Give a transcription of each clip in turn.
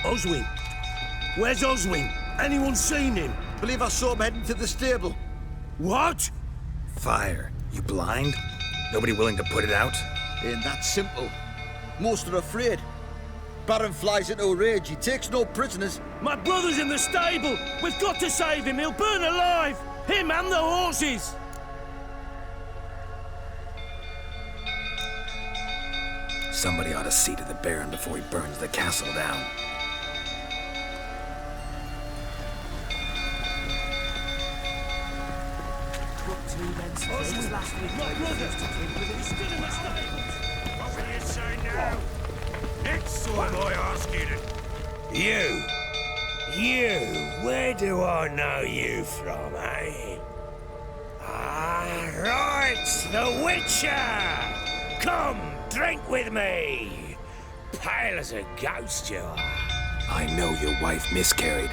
Oswin? Where's Oswin? Anyone seen him? Believe I saw him heading to the stable. What? Fire. You blind? Nobody willing to put it out? Ain't that simple. Most are afraid. Baron flies into a rage. He takes no prisoners. My brother's in the stable. We've got to save him. He'll burn alive. Him and the horses. Somebody ought to see to the Baron before he burns the castle down. Oswin, my brother. He's still in the stables. What will you say now? Next time I ask you to... You, where do I know you from, eh? Ah, right, the Witcher! Come, drink with me! Pale as a ghost you are. I know your wife miscarried.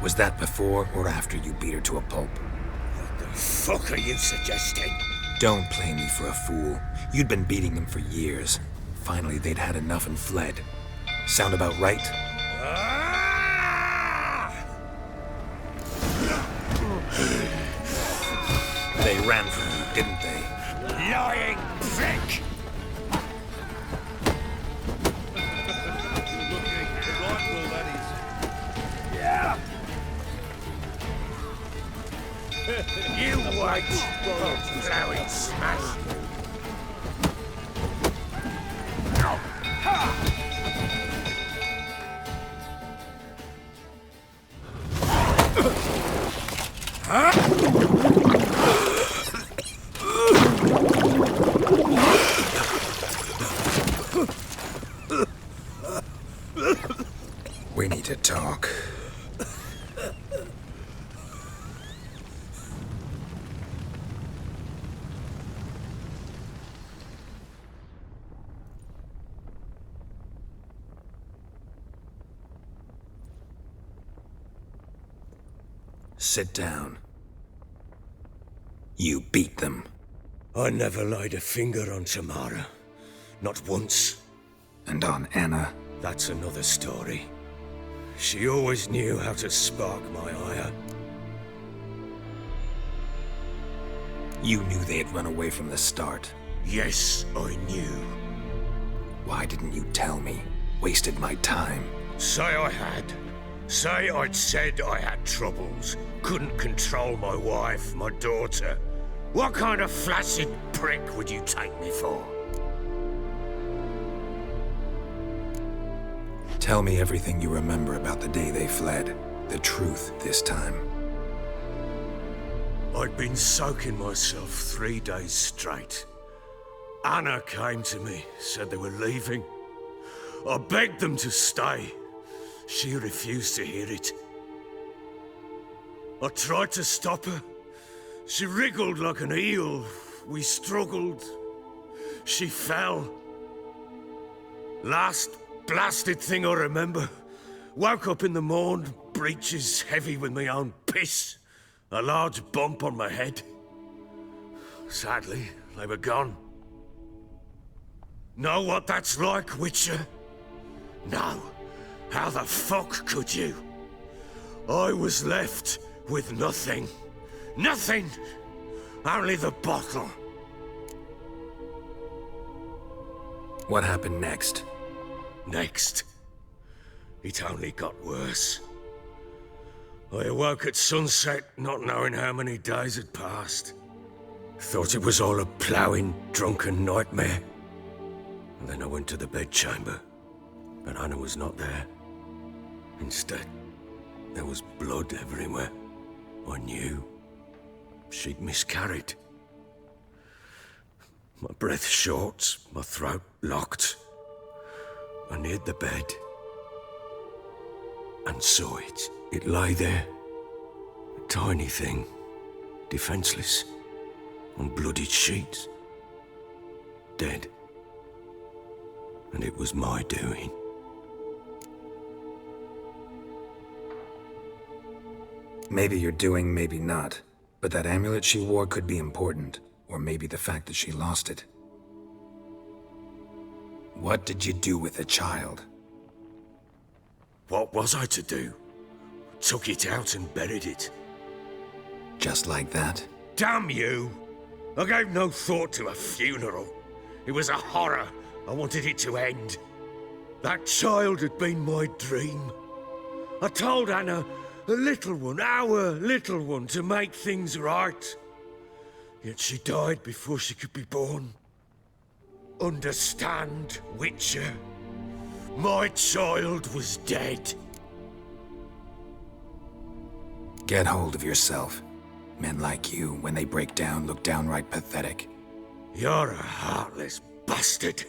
Was that before or after you beat her to a pulp? What the fuck are you suggesting? Don't play me for a fool. You'd been beating them for years. Finally, they'd had enough and fled. Sound about right? They ran from you, didn't they? Lying prick! Yeah! You wait! Plowing smash! We need to talk. Sit down. You beat them. I never laid a finger on Tamara. Not once. And on Anna. That's another story. She always knew how to spark my ire. You knew they had run away from the start. Yes, I knew. Why didn't you tell me? Wasted my time. Say I had. Say I'd said I had troubles. Couldn't control my wife, my daughter. What kind of flaccid prick would you take me for? Tell me everything you remember about the day they fled. The truth this time. I'd been soaking myself 3 days straight. Anna came to me, said they were leaving. I begged them to stay. She refused to hear it. I tried to stop her. She wriggled like an eel. We struggled. She fell. Last blasted thing I remember. Woke up in the morn, breeches heavy with my own piss. A large bump on my head. Sadly, they were gone. Know what that's like, Witcher? No. How the fuck could you? I was left with nothing. Nothing! Only the bottle. What happened next? Next, it only got worse. I awoke at sunset, not knowing how many days had passed. Thought it was all a ploughing, drunken nightmare. And then I went to the bedchamber, but Anna was not there. Instead, there was blood everywhere. I knew she'd miscarried. My breath short, my throat locked. I neared the bed and saw it. It lay there, a tiny thing, defenseless, on bloodied sheets, dead. And it was my doing. Maybe you're doing, maybe not. But that amulet she wore could be important. Or maybe the fact that she lost it. What did you do with the child? What was I to do? Took it out and buried it. Just like that? Damn you! I gave no thought to a funeral. It was a horror. I wanted it to end. That child had been my dream. I told Anna, a little one, our little one, to make things right. Yet she died before she could be born. Understand, Witcher? My child was dead. Get hold of yourself. Men like you, when they break down, look downright pathetic. You're a heartless bastard.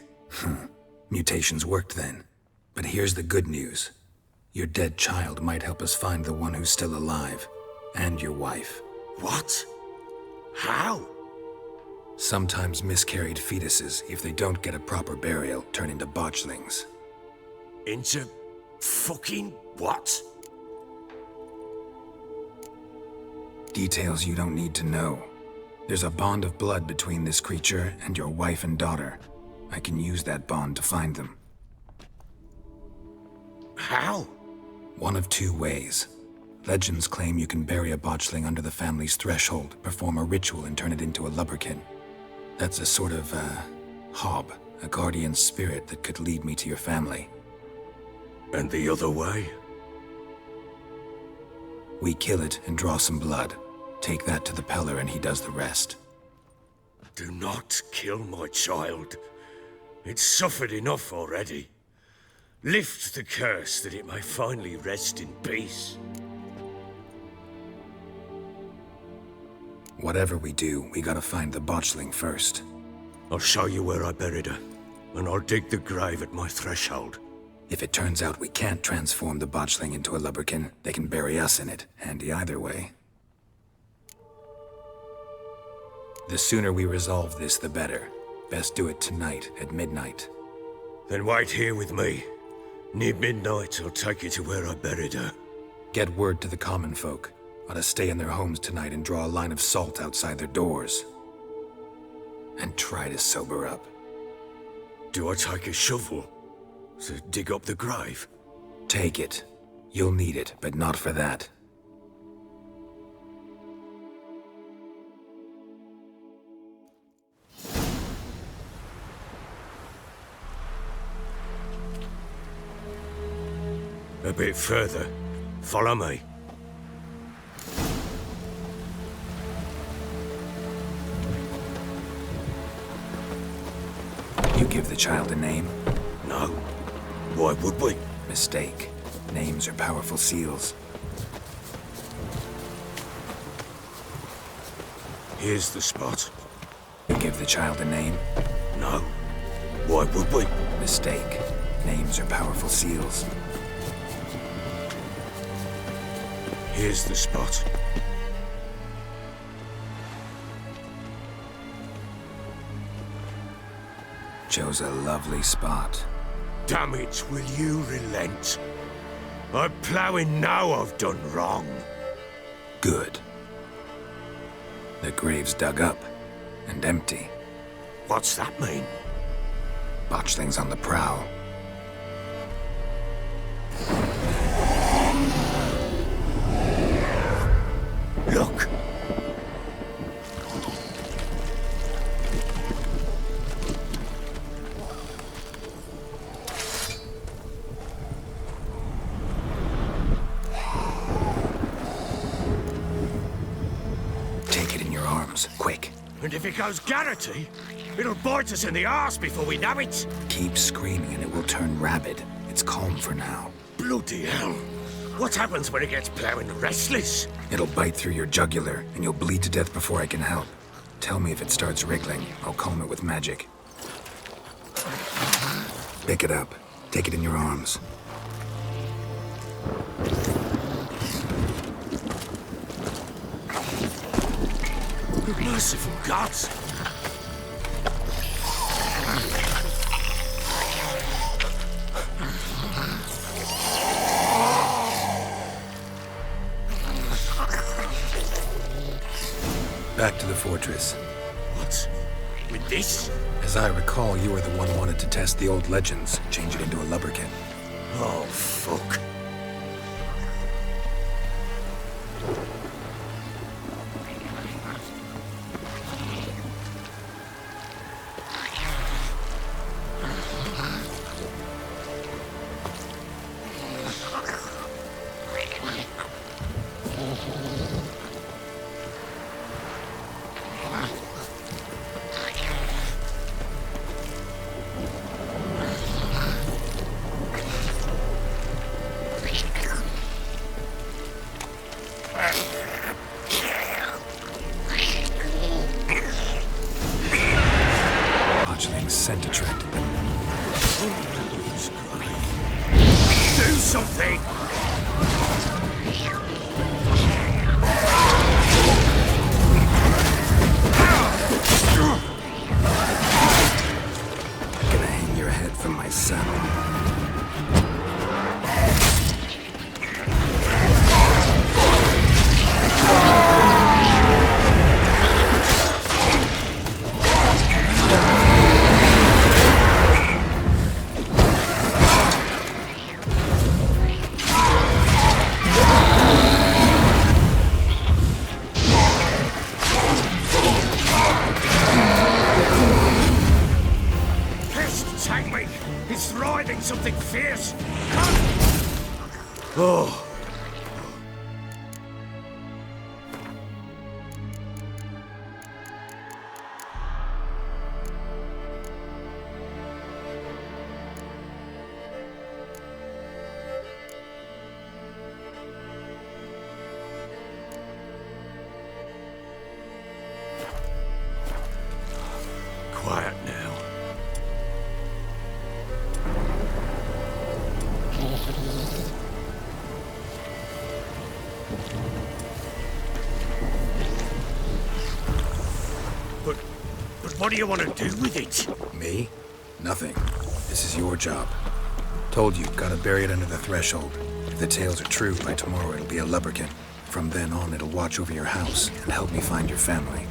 Mutations worked then. But here's the good news. Your dead child might help us find the one who's still alive. And your wife. What? How? Sometimes miscarried fetuses, if they don't get a proper burial, turn into botchlings. Into fucking what? Details you don't need to know. There's a bond of blood between this creature and your wife and daughter. I can use that bond to find them. How? One of two ways. Legends claim you can bury a botchling under the family's threshold, perform a ritual, and turn it into a lubberkin. That's a sort of, hob, a guardian spirit that could lead me to your family. And the other way? We kill it and draw some blood. Take that to the Peller and he does the rest. Do not kill my child. It's suffered enough already. Lift the curse that it may finally rest in peace. Whatever we do, we gotta find the botchling first. I'll show you where I buried her, and I'll dig the grave at my threshold. If it turns out we can't transform the botchling into a lubberkin, they can bury us in it. Handy either way. The sooner we resolve this, the better. Best do it tonight, at midnight. Then wait here with me. Near midnight, I'll take you to where I buried her. Get word to the common folk. Ought to stay in their homes tonight and draw a line of salt outside their doors. And try to sober up. Do I take a shovel to dig up the grave? Take it. You'll need it, but not for that. A bit further. Follow me. You give the child a name? No. Why would we? Mistake. Names are powerful seals. Here's the spot. You give the child a name? No. Why would we? Mistake. Names are powerful seals. Here's the spot. Chose a lovely spot. Damn it, will you relent? I'm ploughing now I've done wrong. Good. The grave's dug up and empty. What's that mean? Botchling's on the prowl. Look! Take it in your arms, quick. And if it goes Garrity, it'll bite us in the arse before we know it. Keep screaming and it will turn rabid. It's calm for now. Bloody hell. What happens when it gets ploughing restless? It'll bite through your jugular, and you'll bleed to death before I can help. Tell me if it starts wriggling. I'll calm it with magic. Pick it up. Take it in your arms. Merciful gods! Back to the fortress. What? With this? As I recall, you were the one wanted to test the old legends, change it into a lubberkin. Oh, fuck. something! Gonna hang your head from my saddle. He's writhing something fierce! Come! Oh. Quiet now. But what do you want to do with it? Me? Nothing. This is your job. Told you, gotta bury it under the threshold. If the tales are true, by tomorrow it'll be a lubberkin. From then on, it'll watch over your house and help me find your family.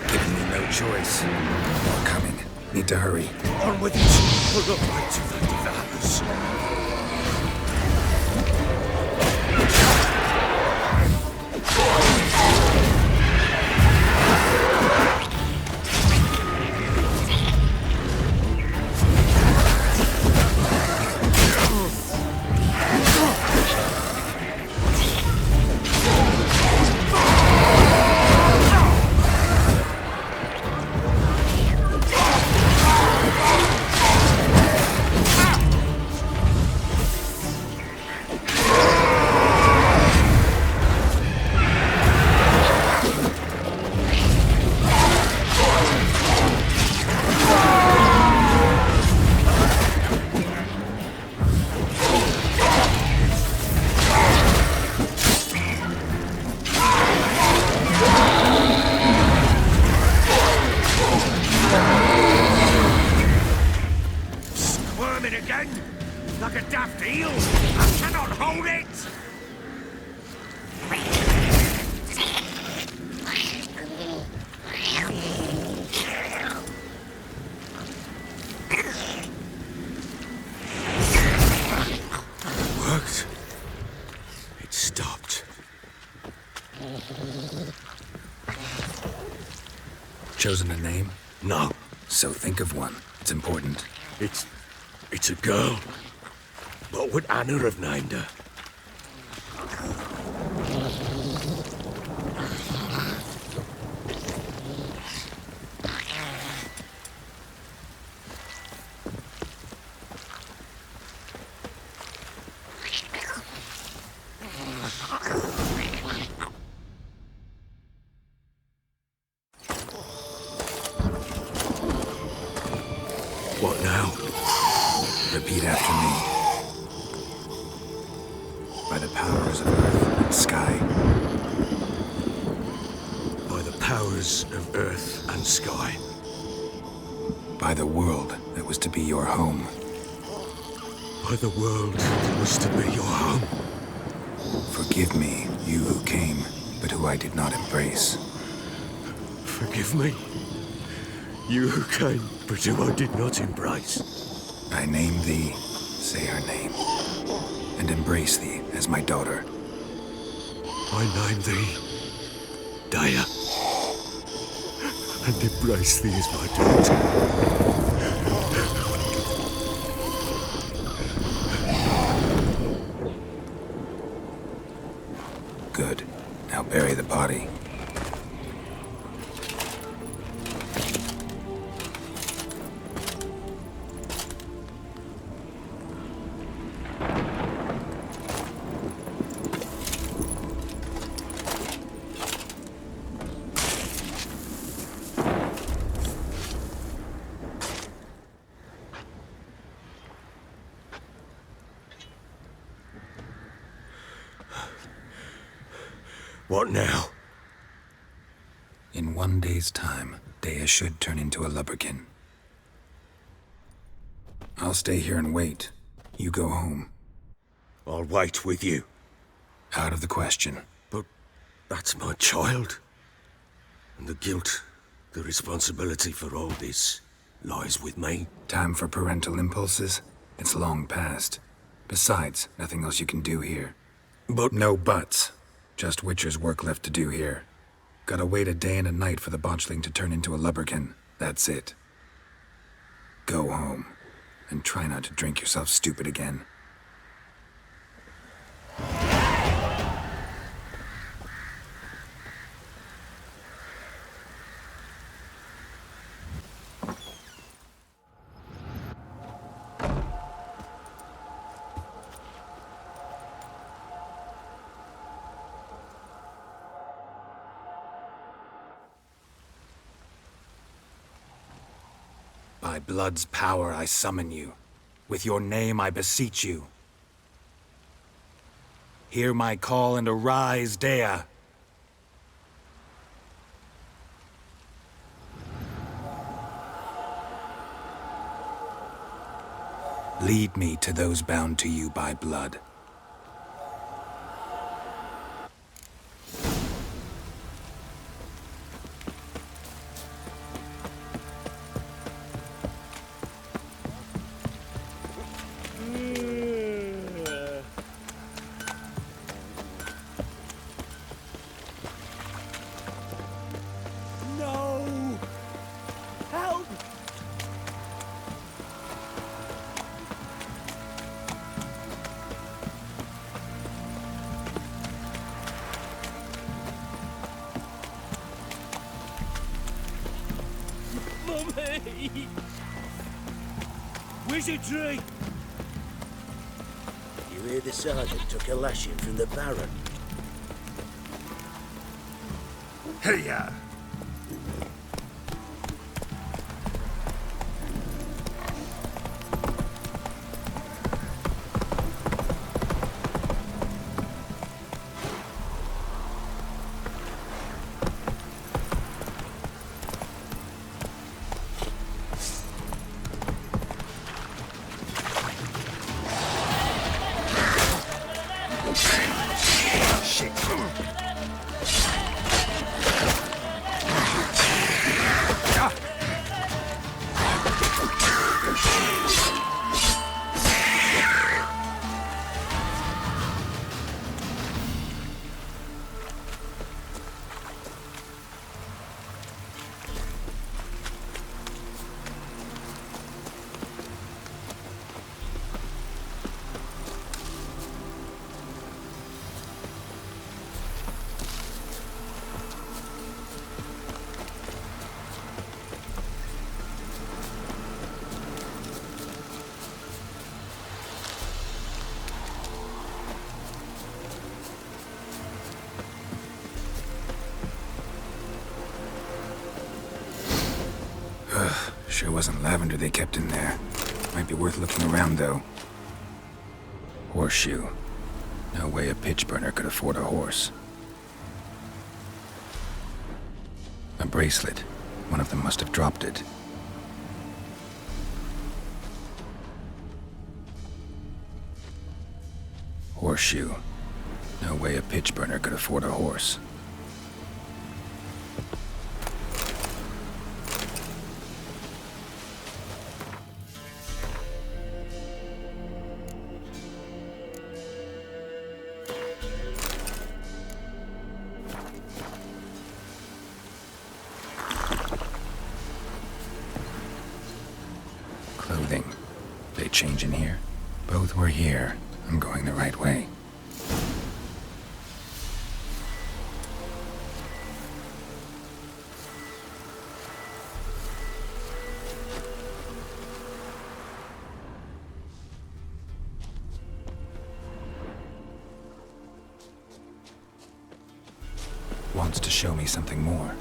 Giving me no choice. More coming. Need to hurry. On with it! We're not going to the developers. Again? Like a daft eel? I cannot hold it! It worked. It stopped. Chosen a name? No. So think of one. It's important. It's a girl. What would Anna have named her? What now? Repeat after me. By the powers of earth and sky. By the powers of earth and sky. By the world that was to be your home. By the world that was to be your home. Forgive me, you who came, but who I did not embrace. Forgive me. You who came, but who I did not embrace. I name thee, say her name, and embrace thee as my daughter. I name thee, Daya, and embrace thee as my daughter. Good. Now bury the body. What now? In 1 day's time, Dea should turn into a lubberkin. I'll stay here and wait. You go home. I'll wait with you. Out of the question. But that's my child. And the guilt, the responsibility for all this lies with me. Time for parental impulses? It's long past. Besides, nothing else you can do here. But No buts. Just Witcher's work left to do here. Gotta wait a day and a night for the botchling to turn into a lubberkin. That's it. Go home. And try not to drink yourself stupid again. By blood's power I summon you. With your name I beseech you. Hear my call and arise, Dea. Lead me to those bound to you by blood. No! Help! Mummy! Wizardry! You hear the sergeant took a lashing from the Baron? Hey-ya! Sure wasn't lavender they kept in there. Might be worth looking around, though. Horseshoe. No way a pitch burner could afford a horse. A bracelet. One of them must have dropped it. Horseshoe. No way a pitch burner could afford a horse. Clothing. They change in here? Both were here. I'm going the right way. Wants to show me something more.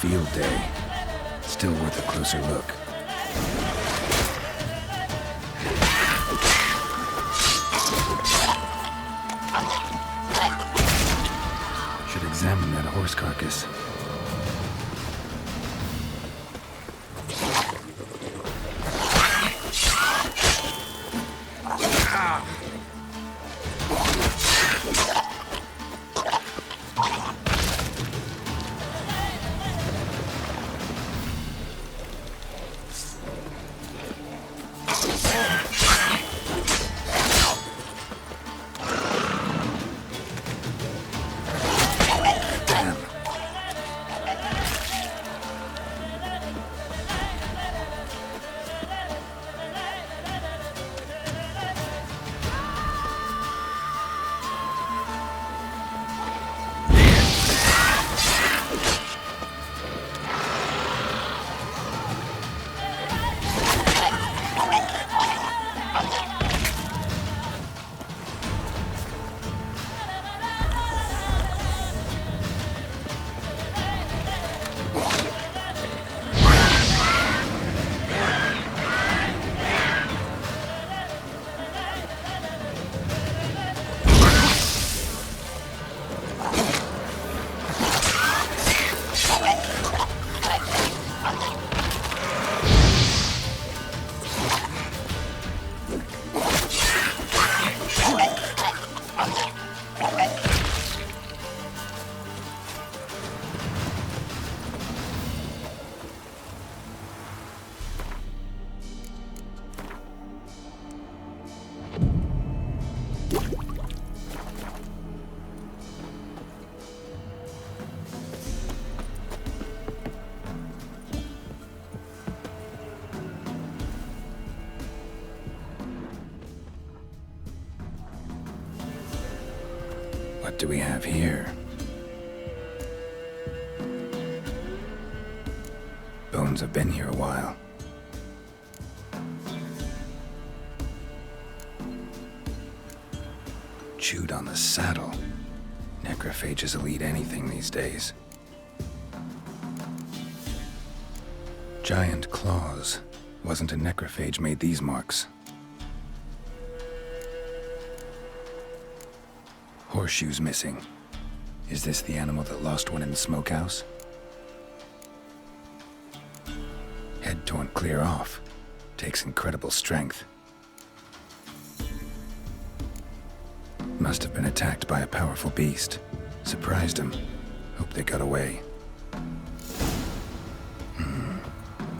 field day. Still worth a closer look. Should examine that horse carcass. What do we have here? Bones have been here a while. Chewed on the saddle. Necrophages will eat anything these days. Giant claws. Wasn't a necrophage made these marks. Horseshoes missing. Is this the animal that lost one in the smokehouse? Head torn clear off. Takes incredible strength. Must have been attacked by a powerful beast. Surprised him. Hope they got away.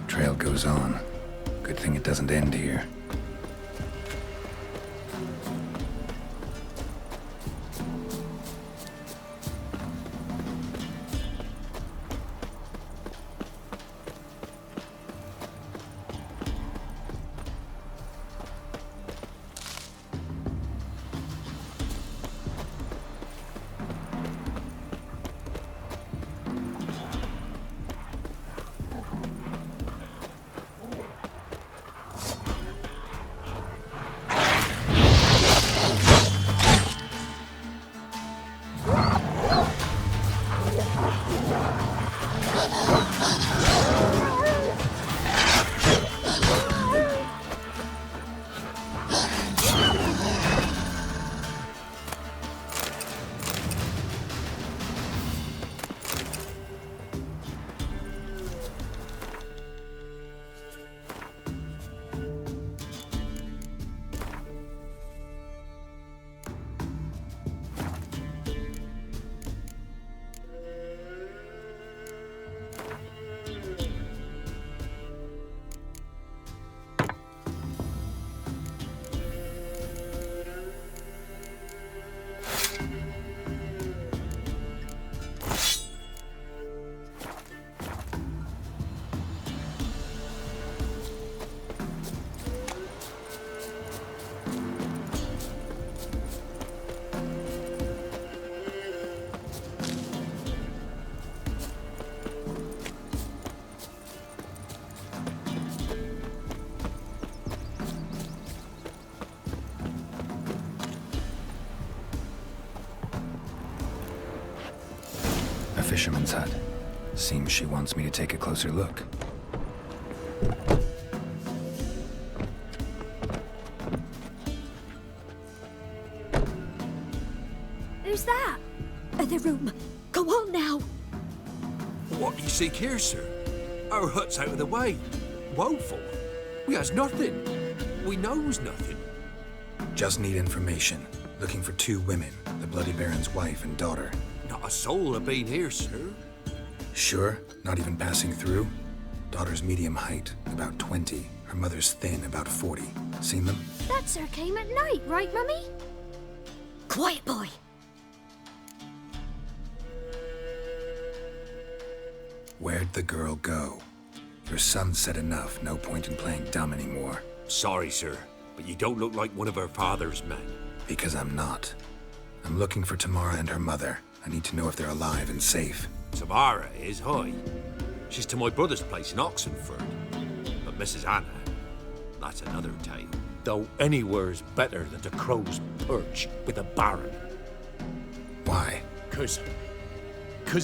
Trail goes on. Good thing it doesn't end here. Fisherman's hut. Seems she wants me to take a closer look. Who's that? The room. Go on now. What do you seek here, sir? Our hut's out of the way. Woeful. We has nothing. We knows nothing. Just need information. Looking for 2 women, the Bloody Baron's wife and daughter. Not a soul have been here, sir. Sure? Not even passing through? Daughter's medium height, about 20. Her mother's thin, about 40. Seen them? That sir came at night, right, Mummy? Quiet, boy. Where'd the girl go? Your son said enough, no point in playing dumb anymore. Sorry, sir, but you don't look like one of our father's men. Because I'm not. I'm looking for Tamara and her mother. I need to know if they're alive and safe. Tamara is, hi. She's to my brother's place in Oxenford. But Mrs. Anna, that's another tale. Though anywhere's better than the crow's perch with a baron. Why? Cause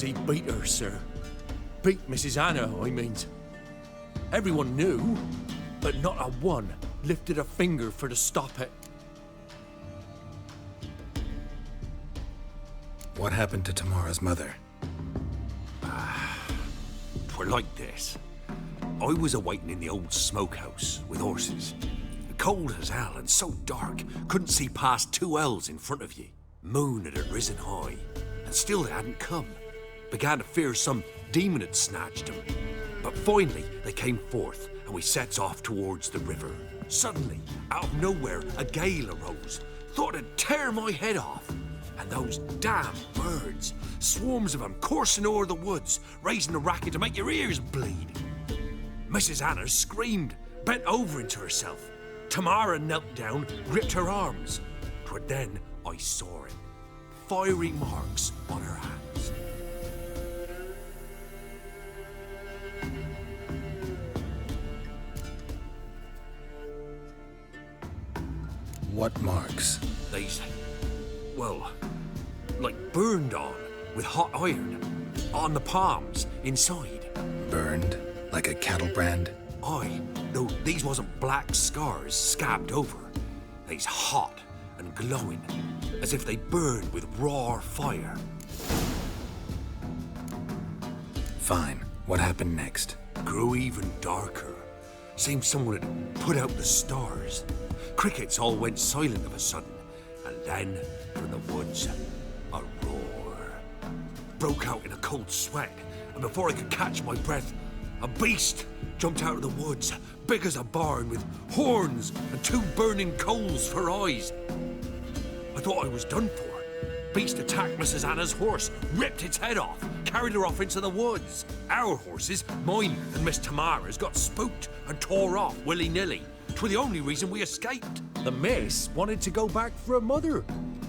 he beat her, sir. Beat Mrs. Anna, I mean. Everyone knew, but not a one lifted a finger for to stop it. What happened to Tamara's mother? Twere like this. I was awaiting in the old smokehouse with horses. Cold as hell and so dark, couldn't see past 2 ells in front of ye. Moon had risen high, and still they hadn't come. Began to fear some demon had snatched them. But finally, they came forth, and we sets off towards the river. Suddenly, out of nowhere, a gale arose. Thought it'd tear my head off. And those damn birds, swarms of them coursing o'er the woods, raising a racket to make your ears bleed. Mrs. Anna screamed, bent over into herself. Tamara knelt down, gripped her arms. 'Twere then I saw it. Fiery marks on her hands. What marks? These, well, like burned on with hot iron. On the palms, inside. Burned? Like a cattle brand? Aye, though these wasn't black scars scabbed over. They's hot and glowing, as if they burned with raw fire. Fine. What happened next? Grew even darker. Seemed someone had put out the stars. Crickets all went silent of a sudden, and then, from the woods, a roar. Broke out in a cold sweat, and before I could catch my breath, a beast jumped out of the woods, big as a barn, with horns and 2 burning coals for eyes. I thought I was done for. Beast attacked Mrs. Anna's horse, ripped its head off, carried her off into the woods. Our horses, mine and Miss Tamara's, got spooked and tore off willy-nilly. 'Twere the only reason we escaped. The miss wanted to go back for her mother,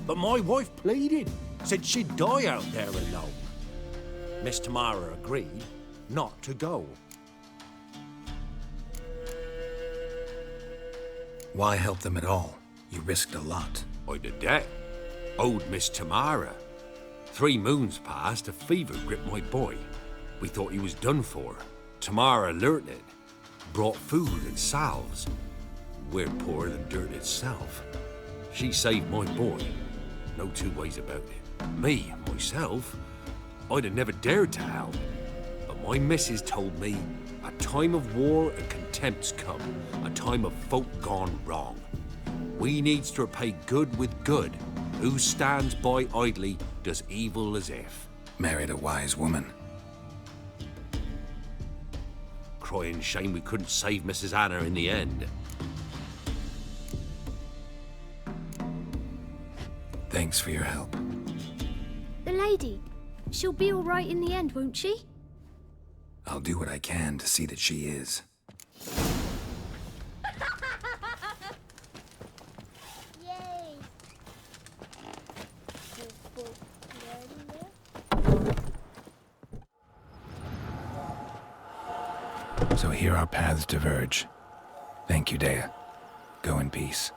but my wife pleaded, said she'd die out there alone. Miss Tamara agreed not to go. Why help them at all? You risked a lot. I'd a debt. Owed Miss Tamara. 3 moons passed, a fever gripped my boy. We thought he was done for. Tamara learnt it. Brought food and salves. We're poorer than dirt itself. She saved my boy. No 2 ways about it. Me, myself, I'd have never dared to help. But my missus told me a time of war and contempt's come. A time of folk gone wrong. We needs to repay good with good. Who stands by idly does evil as if. Married a wise woman. Crying shame we couldn't save Mrs. Anna in the end. Thanks for your help. The lady. She'll be all right in the end, won't she? I'll do what I can to see that she is. So here our paths diverge. Thank you, Dea. Go in peace.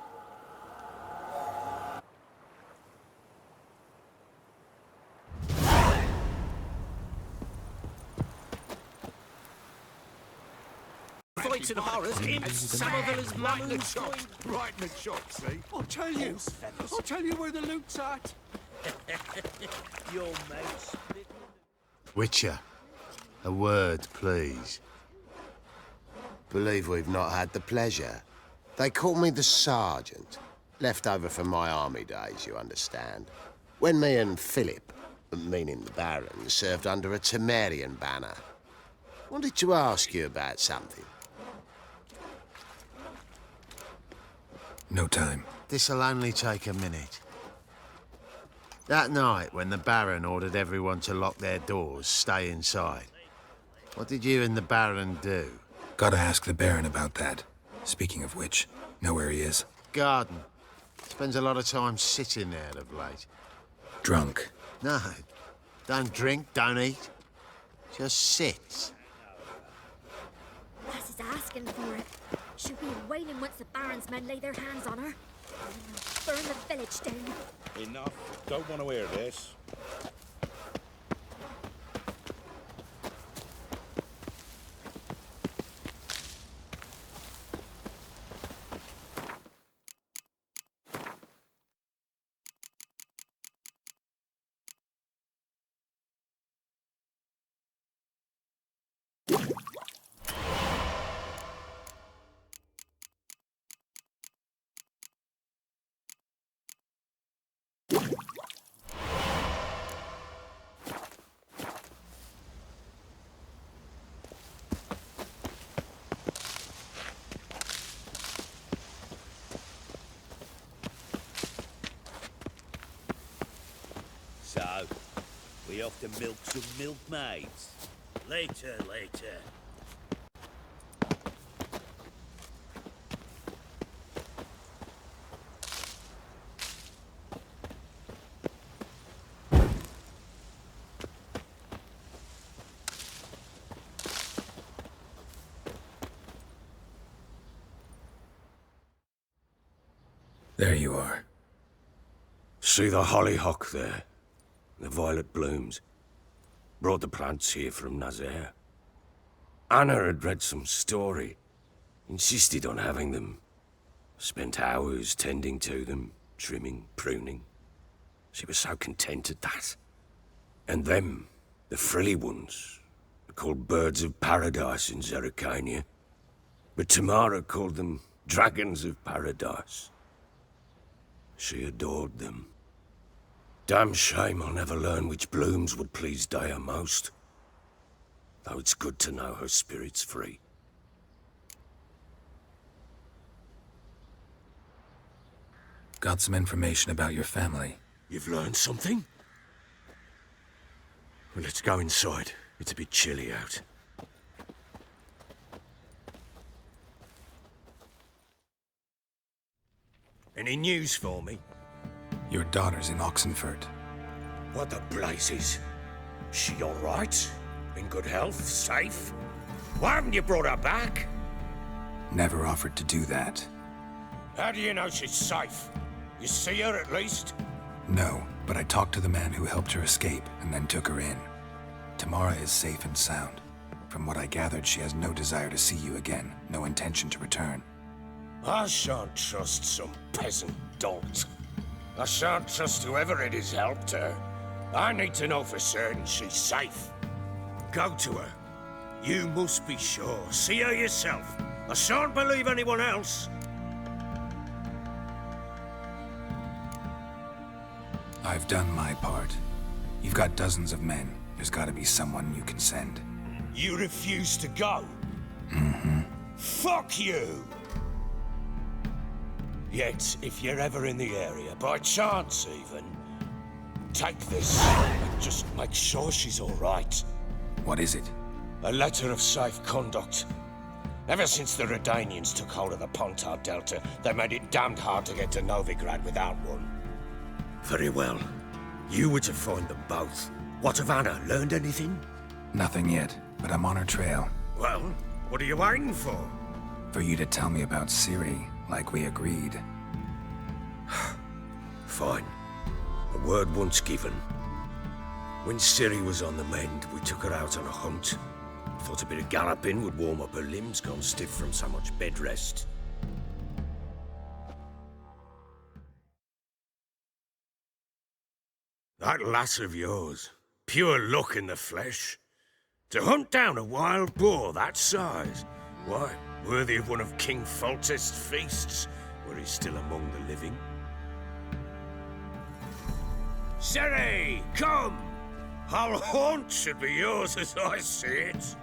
of the horrors in Somerville's Mammons going... Right in the chop, see? I'll tell you. I'll tell you where the loot's at. Your mouth spitting... Witcher, a word, please. Believe we've not had the pleasure. They call me the Sergeant. Left over from my army days, you understand. When me and Philip, meaning the Baron, served under a Temerian banner. Wanted to ask you about something. No time. This'll only take a minute. That night, when the Baron ordered everyone to lock their doors, stay inside, what did you and the Baron do? Gotta ask the Baron about that. Speaking of which, know where he is? Garden. Spends a lot of time sitting there of late. Drunk. No. Don't drink, don't eat. Just sits. Lass is asking for it. She'll be wailing once the Baron's men lay their hands on her. Burn the village down. Enough. Don't want to hear this. So, we off to milk some milkmaids? Later. There you are. See the hollyhock there? The violet blooms. Brought the plants here from Nazaire. Anna had read some story. Insisted on having them. Spent hours tending to them, trimming, pruning. She was so content at that. And them, the frilly ones, are called birds of paradise in Zerrikania. But Tamara called them dragons of paradise. She adored them. Damn shame I'll never learn which blooms would please Dea most. Though it's good to know her spirit's free. Got some information about your family. You've learned something? Well, let's go inside. It's a bit chilly out. Any news for me? Your daughter's in Oxenfurt. What the blazes? She all right? In good health? Safe? Why haven't you brought her back? Never offered to do that. How do you know she's safe? You see her at least? No, but I talked to the man who helped her escape and then took her in. Tamara is safe and sound. From what I gathered, she has no desire to see you again, no intention to return. I shan't trust some peasant dolt. I shan't trust whoever it is helped her. I need to know for certain she's safe. Go to her. You must be sure. See her yourself. I shan't believe anyone else. I've done my part. You've got dozens of men. There's gotta be someone you can send. You refuse to go? Mm-hmm. Fuck you! Yet, if you're ever in the area, by chance even, take this and just make sure she's all right. What is it? A letter of safe conduct. Ever since the Redanians took hold of the Pontar Delta, they made it damned hard to get to Novigrad without one. Very well. You were to find them both. What of Anna? Learned anything? Nothing yet, but I'm on her trail. Well, what are you waiting for? For you to tell me about Ciri, like we agreed. Fine. A word once given. When Ciri was on the mend, we took her out on a hunt. Thought a bit of galloping would warm up her limbs, gone stiff from so much bed rest. That lass of yours, pure luck in the flesh. To hunt down a wild boar that size, why, worthy of one of King Foltest's feasts, were he still among the living. Sere, come! Hull Haunt should be yours as I see it.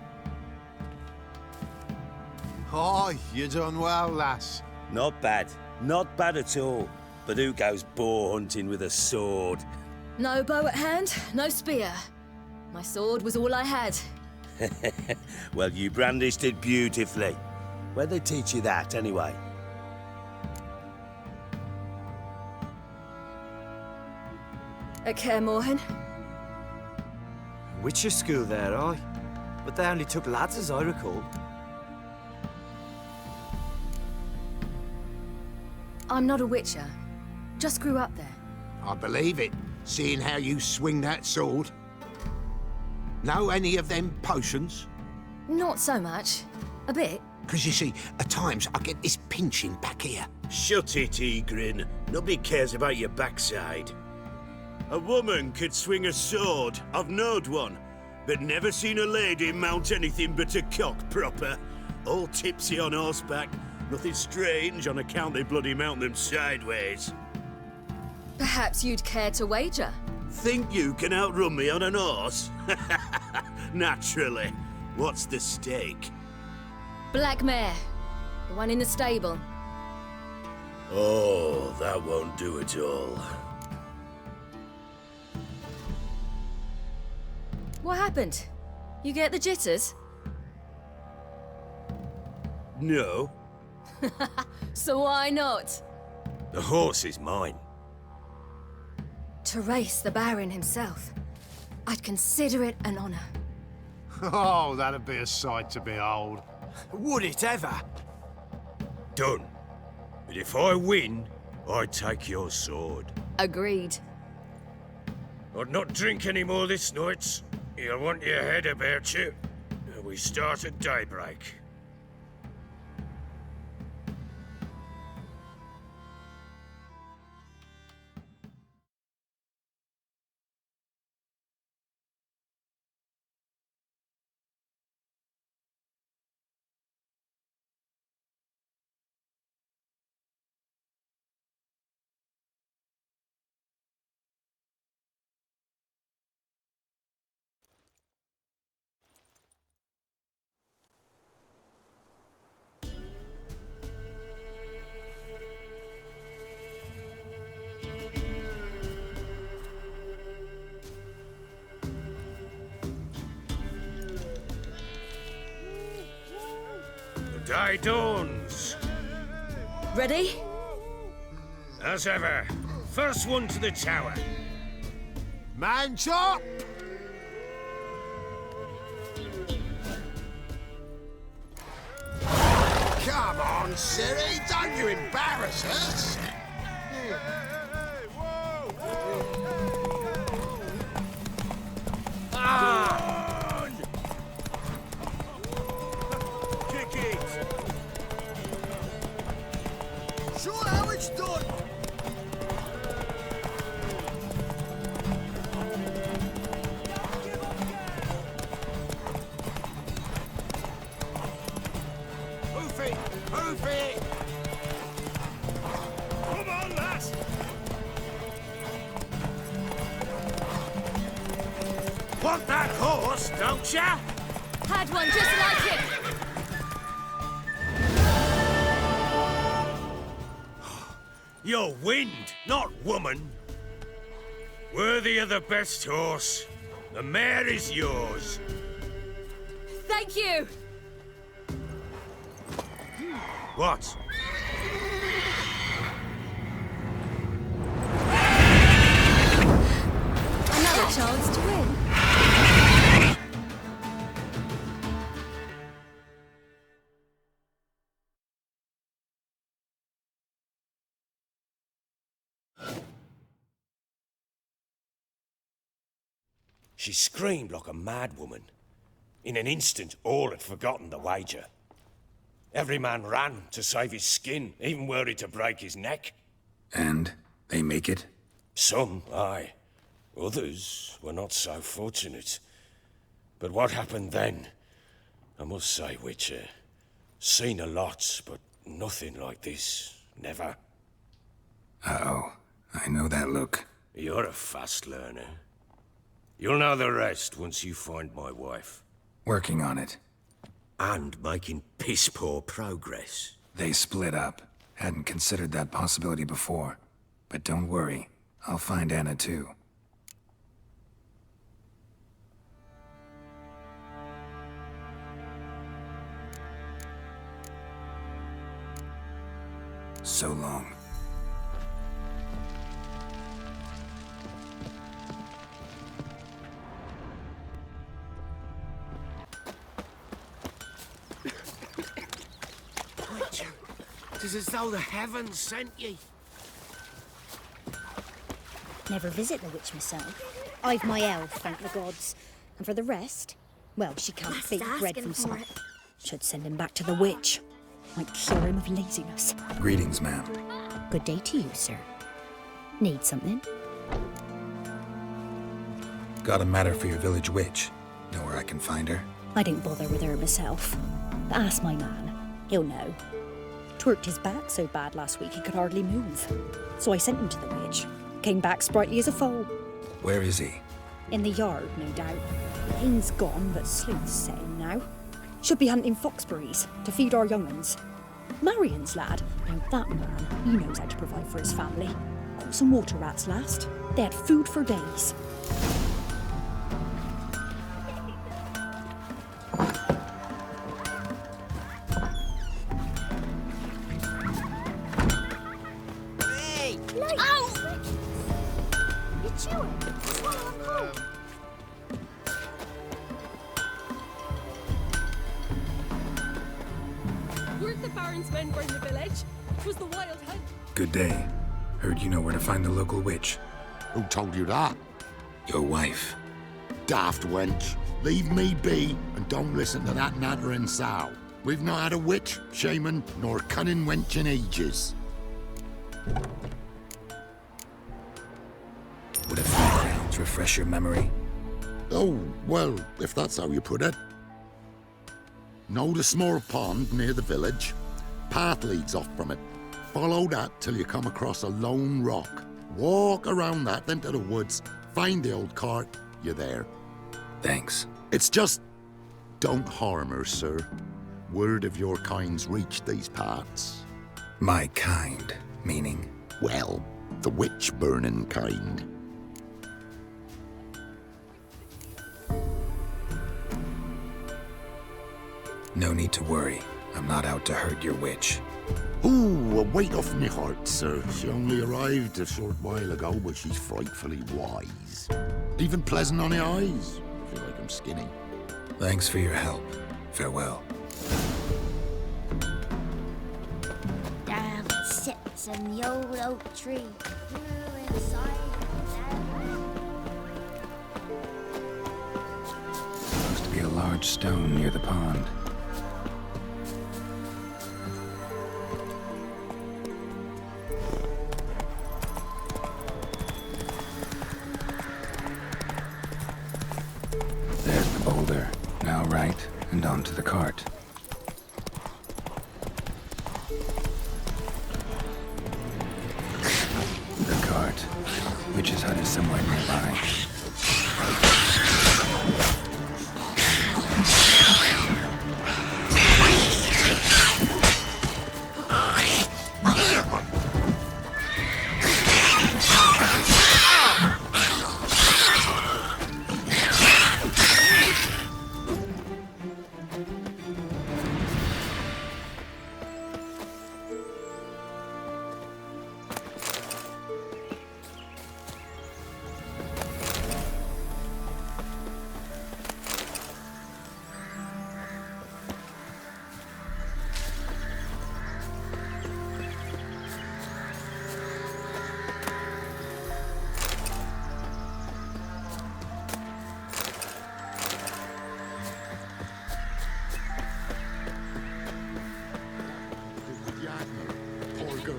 Oh, you done well, lass. Not bad. Not bad at all. But who goes boar hunting with a sword? No bow at hand, no spear. My sword was all I had. Well, you brandished it beautifully. Where'd they teach you that, anyway? At Kaer Morhen. Witcher school there, aye. But they only took lads, as I recall. I'm not a witcher. Just grew up there. I believe it, seeing how you swing that sword. Know any of them potions? Not so much. A bit. Because you see, at times I get this pinching back here. Shut it, Egrin. Nobody cares about your backside. A woman could swing a sword. I've knowed one. But never seen a lady mount anything but a cock proper. All tipsy on horseback. Nothing strange on account they bloody mount them sideways. Perhaps you'd care to wager? Think you can outrun me on an horse? Naturally. What's the stake? Black mare. The one in the stable. Oh, that won't do it all. What happened? You get the jitters? No. So why not? The horse is mine. To race the Baron himself. I'd consider it an honor. Oh, that'd be a sight to behold. Would it ever? Done. But if I win, I take your sword. Agreed. I'd not drink any more this night. You'll want your head about you. We start at daybreak. The day dawns. Ready? As ever, first one to the tower. Man chop! Come on, Siri, don't you embarrass us! Kick it! Show how it's done! Hoof it! Hoof it! Come on, lass! Want that horse, don't ya? Had one just like it! You're wind, not woman. Worthy of the best horse. The mare is yours. Thank you! What? Another chance to win. She screamed like a mad woman. In an instant, all had forgotten the wager. Every man ran to save his skin, even worried to break his neck. And they make it? Some, aye. Others were not so fortunate. But what happened then? I must say, Witcher, seen a lot, but nothing like this. Never. Uh-oh. I know that look. You're a fast learner. You'll know the rest once you find my wife. Working on it. And making piss-poor progress. They split up. Hadn't considered that possibility before. But don't worry. I'll find Anna too. So long. It's as though the heavens sent ye. Never visit the witch myself. I've my elf, thank the gods. And for the rest, well, she can't bake bread from someone. Should send him back to the witch. Might cure him of laziness. Greetings, ma'am. Good day to you, sir. Need something? Got a matter for your village witch. Know where I can find her? I didn't bother with her myself. But ask my man. He'll know. Twerked his back so bad last week he could hardly move. So I sent him to the witch. Came back sprightly as a foal. Where is he? In the yard, no doubt. Pain's gone, but sleuth's setting now. Should be hunting foxberries to feed our young'uns. Marion's lad, now that man, he knows how to provide for his family. Caught some water rats last. They had food for days. Hey! Ow! You're chewing. Swallow a whole. Weren't the Baron's men burn the village? Was the wild hunt? Good day. Heard you know where to find the local witch. Who told you that? Your wife. Daft wench. Leave me be and don't listen to that nattering sow. We've not had a witch, shaman, nor cunning wench in ages. Would a few crowns refresh your memory? Oh, well, if that's how you put it. Know the small pond near the village? Path leads off from it. Follow that till you come across a lone rock. Walk around that into the woods, find the old cart, you're there. Thanks. It's just... don't harm her, sir. Word of your kind's reached these parts. My kind, meaning? Well, the witch-burning kind. No need to worry. I'm not out to hurt your witch. Ooh, a weight off me heart, sir. She only arrived a short while ago, but she's frightfully wise. Even pleasant on the eyes. I feel like I'm skinny. Thanks for your help. Farewell. Damn, it sits in the old oak tree. You're inside Supposed to be a large stone near the pond. There's the boulder. Now right, and onto the cart. The cart. Witch's hut is somewhere nearby.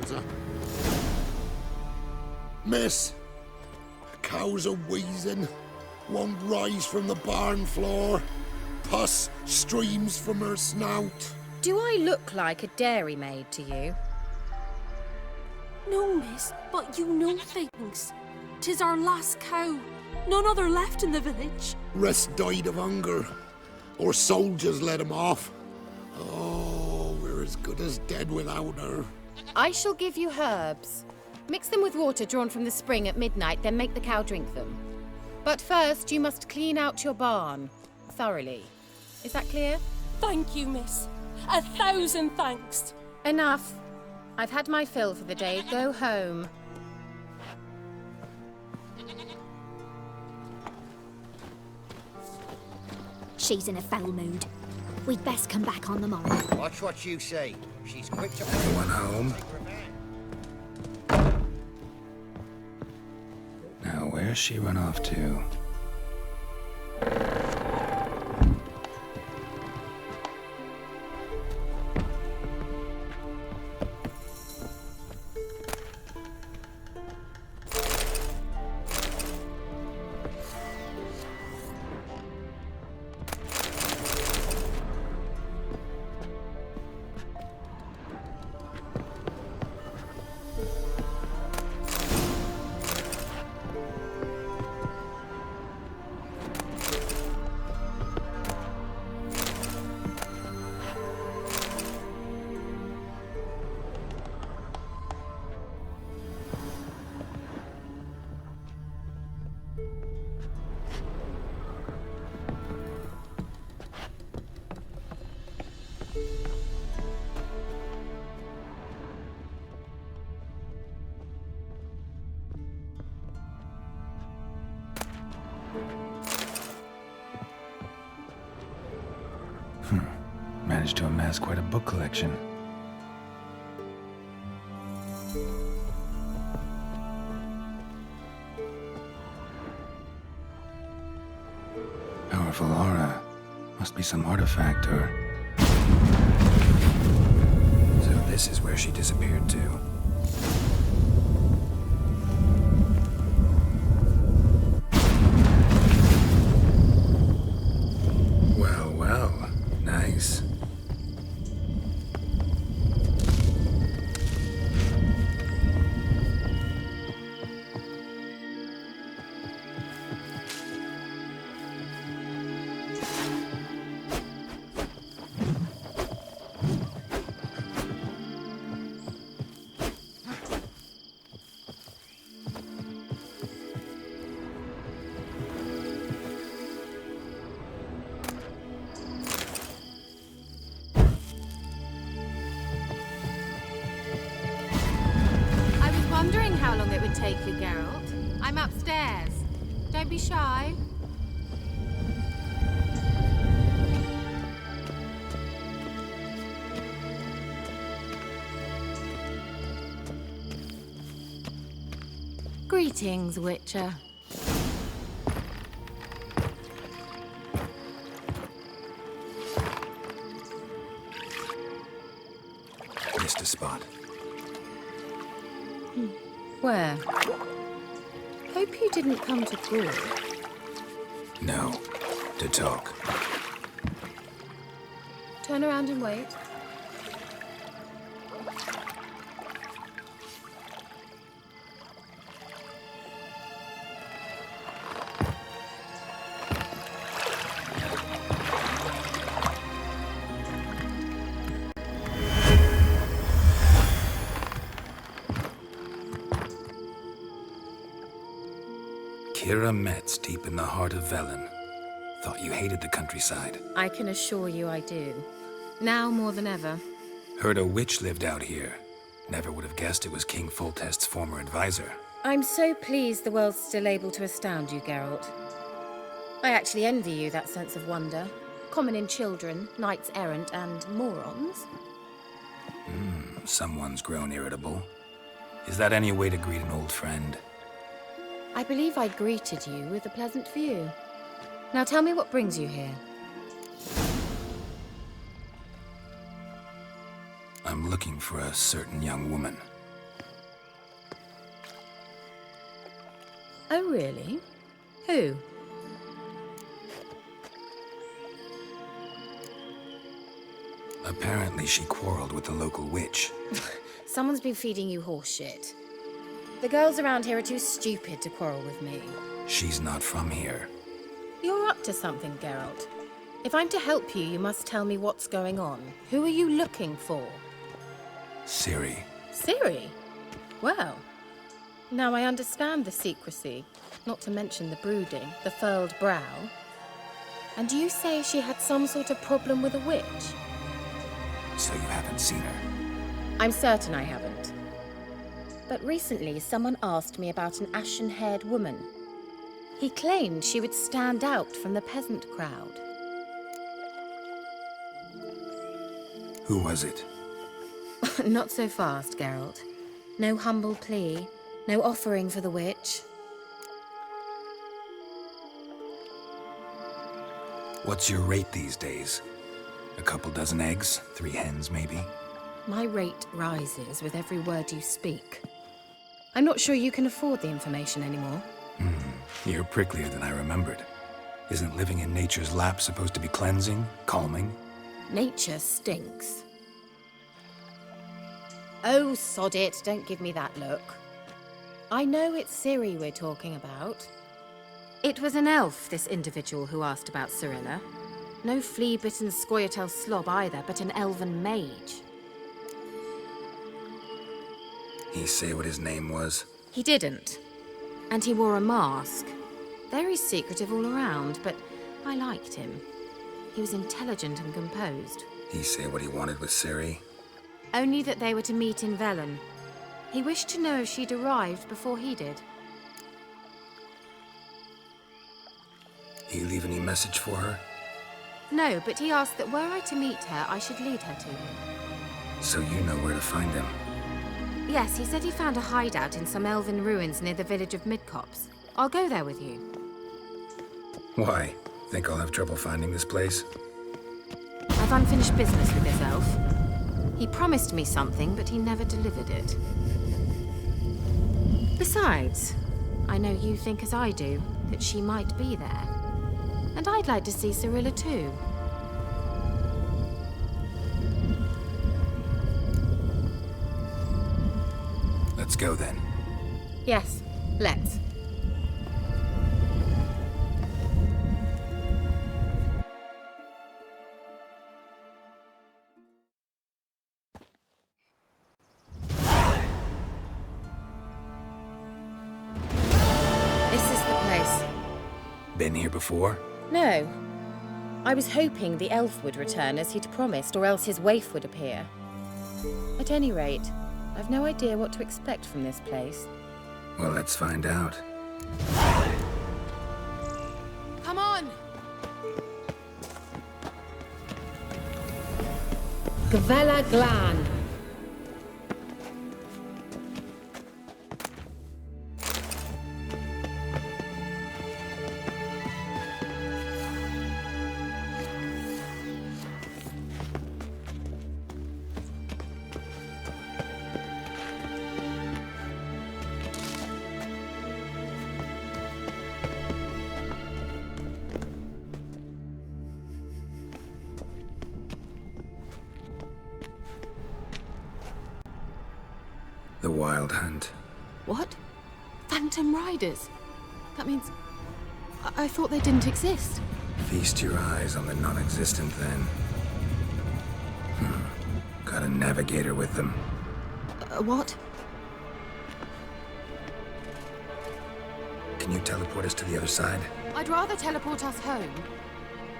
daughter. Miss, cows are wheezing, won't rise from the barn floor. Pus streams from her snout. Do I look like a dairymaid to you? No, miss, but you know things. 'Tis our last cow. None other left in the village. Rest died of hunger, or soldiers let him off. Oh, we're as good as dead without her. I shall give you herbs. Mix them with water drawn from the spring at midnight, then make the cow drink them. But first, you must clean out your barn thoroughly. Is that clear? Thank you, miss. 1,000 thanks. Enough. I've had my fill for the day. Go home. She's in a foul mood. We'd best come back on the morrow. Watch what you say. She's quick to... Everyone home? Now, where's she run off to? Managed to amass quite a book collection. Powerful aura. Must be some artifact or... So this is where she disappeared to. Well, well. Nice. Wondering how long it would take you, Geralt. I'm upstairs. Don't be shy. Greetings, Witcher. Missed a spot. Where? Hope you didn't come to call. No. To talk. Turn around and wait. Kira Metz, deep in the heart of Velen. Thought you hated the countryside. I can assure you I do. Now more than ever. Heard a witch lived out here. Never would have guessed it was King Foltest's former advisor. I'm so pleased the world's still able to astound you, Geralt. I actually envy you that sense of wonder. Common in children, knights errant, and morons. Someone's grown irritable. Is that any way to greet an old friend? I believe I greeted you with a pleasant view. Now tell me what brings you here. I'm looking for a certain young woman. Oh, really? Who? Apparently she quarreled with the local witch. Someone's been feeding you horse shit. The girls around here are too stupid to quarrel with me. She's not from here. You're up to something, Geralt. If I'm to help you, you must tell me what's going on. Who are you looking for? Ciri. Ciri? Well, now I understand the secrecy, not to mention the brooding, the furled brow. And you say she had some sort of problem with a witch? So you haven't seen her? I'm certain I haven't. But recently, someone asked me about an ashen-haired woman. He claimed she would stand out from the peasant crowd. Who was it? Not so fast, Geralt. No humble plea, no offering for the witch. What's your rate these days? A couple dozen eggs? 3 hens, maybe? My rate rises with every word you speak. I'm not sure you can afford the information anymore. You're pricklier than I remembered. Isn't living in nature's lap supposed to be cleansing, calming? Nature stinks. Oh, sod it, don't give me that look. I know it's Ciri we're talking about. It was an elf, this individual who asked about Cirilla. No flea-bitten Scoia'tael slob either, but an elven mage. He say what his name was? He didn't. And he wore a mask. Very secretive all around, but I liked him. He was intelligent and composed. He say what he wanted with Ciri? Only that they were to meet in Velen. He wished to know if she'd arrived before he did. He leave any message for her? No, but he asked that were I to meet her, I should lead her to him. So you know where to find him? Yes, he said he found a hideout in some elven ruins near the village of Midcopse. I'll go there with you. Why? Think I'll have trouble finding this place? I've unfinished business with this elf. He promised me something, but he never delivered it. Besides, I know you think as I do, that she might be there. And I'd like to see Cirilla too. Let's go then. Yes, let's. Been here before? No. I was hoping the elf would return as he'd promised, or else his waif would appear. At any rate, I've no idea what to expect from this place. Well, let's find out. Come on! Gvella Glan. The Wild Hunt. What? Phantom Riders? That means... I thought they didn't exist. Feast your eyes on the non-existent, then. Got a navigator with them. What? Can you teleport us to the other side? I'd rather teleport us home.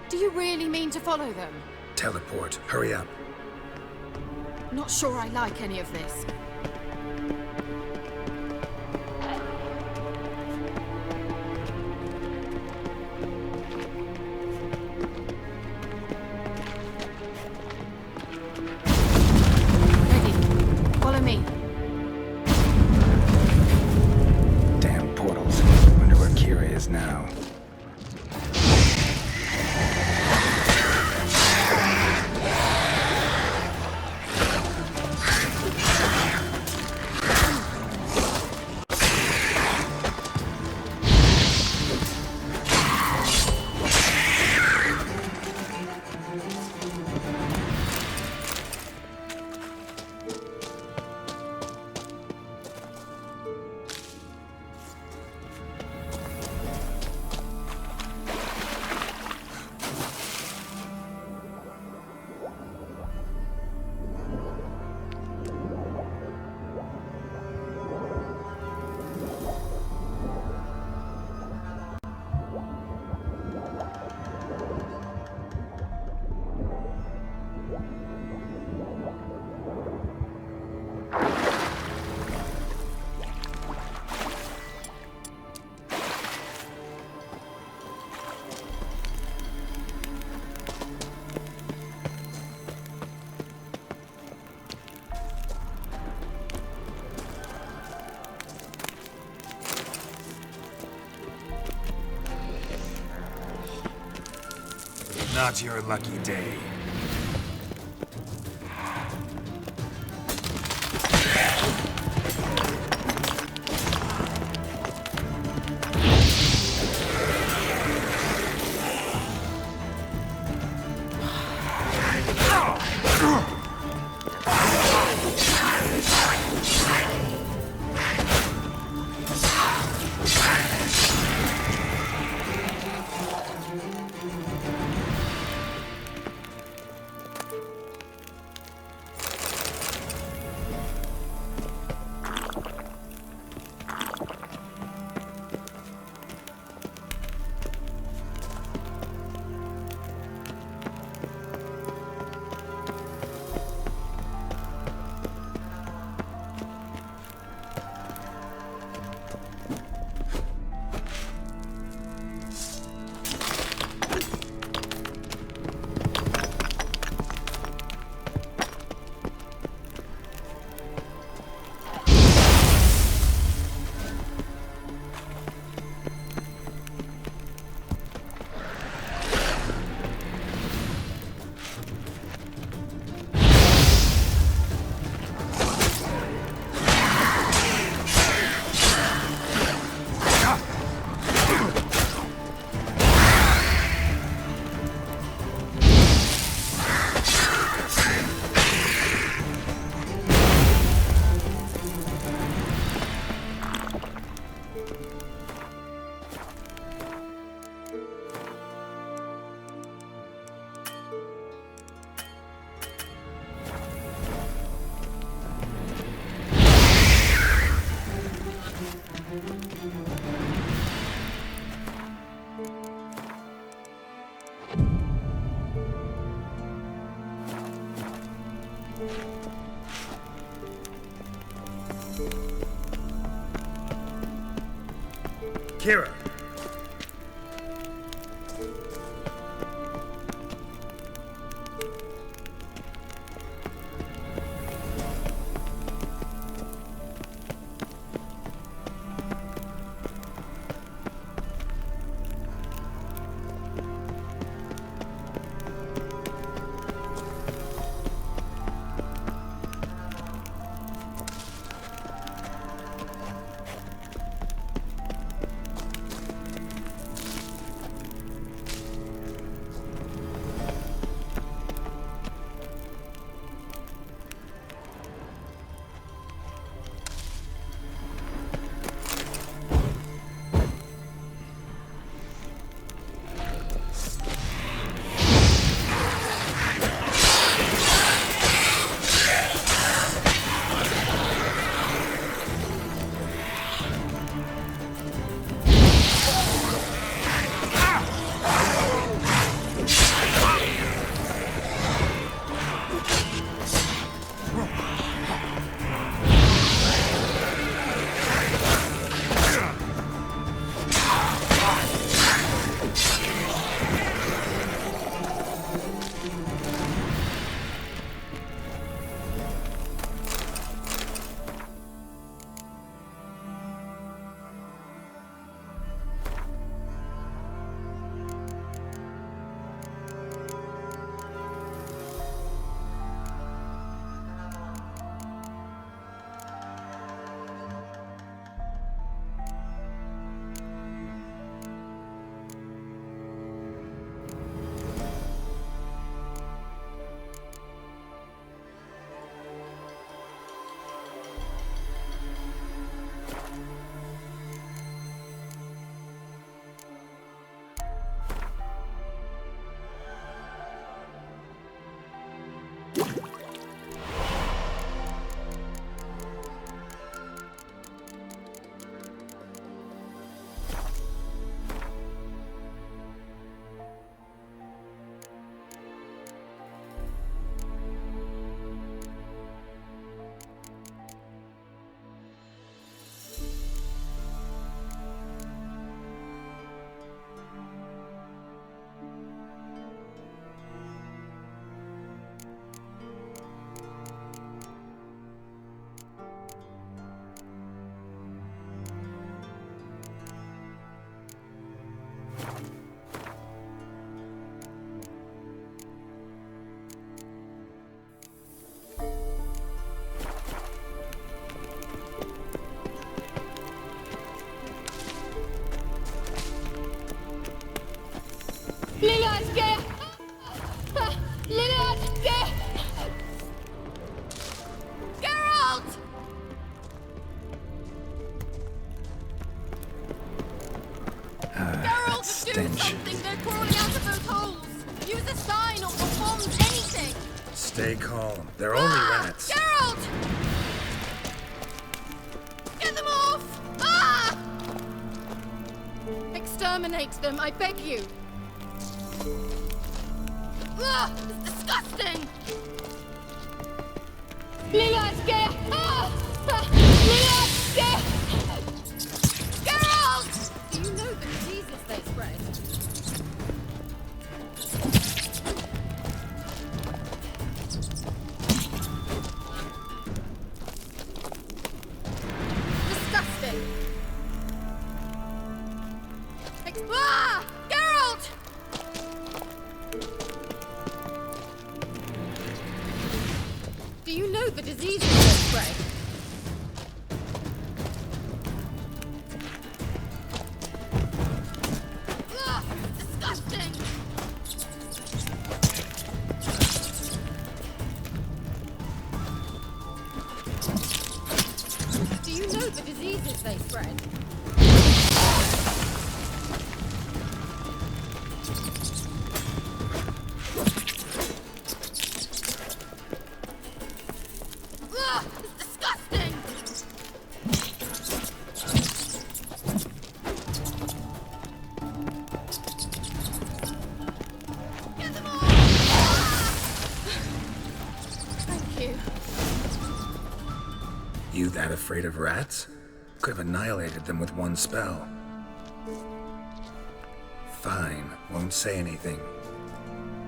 Do you really mean to follow them? Teleport. Hurry up. Not sure I like any of this. Now. not your lucky day. Kira. stench. Something, they're crawling out of those holes! Use a sign or bombs, anything! Stay calm. They're only rats. Geralt! Get them off! Ah! Exterminate them, I beg you! Ugh, it's disgusting! Geralt! Do you know the diseases they spread? Disgusting! Geralt! Do you know the diseases they spread? Ugh, disgusting! Do you know the diseases they spread? Ugh, it's disgusting! Get them all! Thank you. You that afraid of rats? Could have annihilated them with one spell. Fine, won't say anything.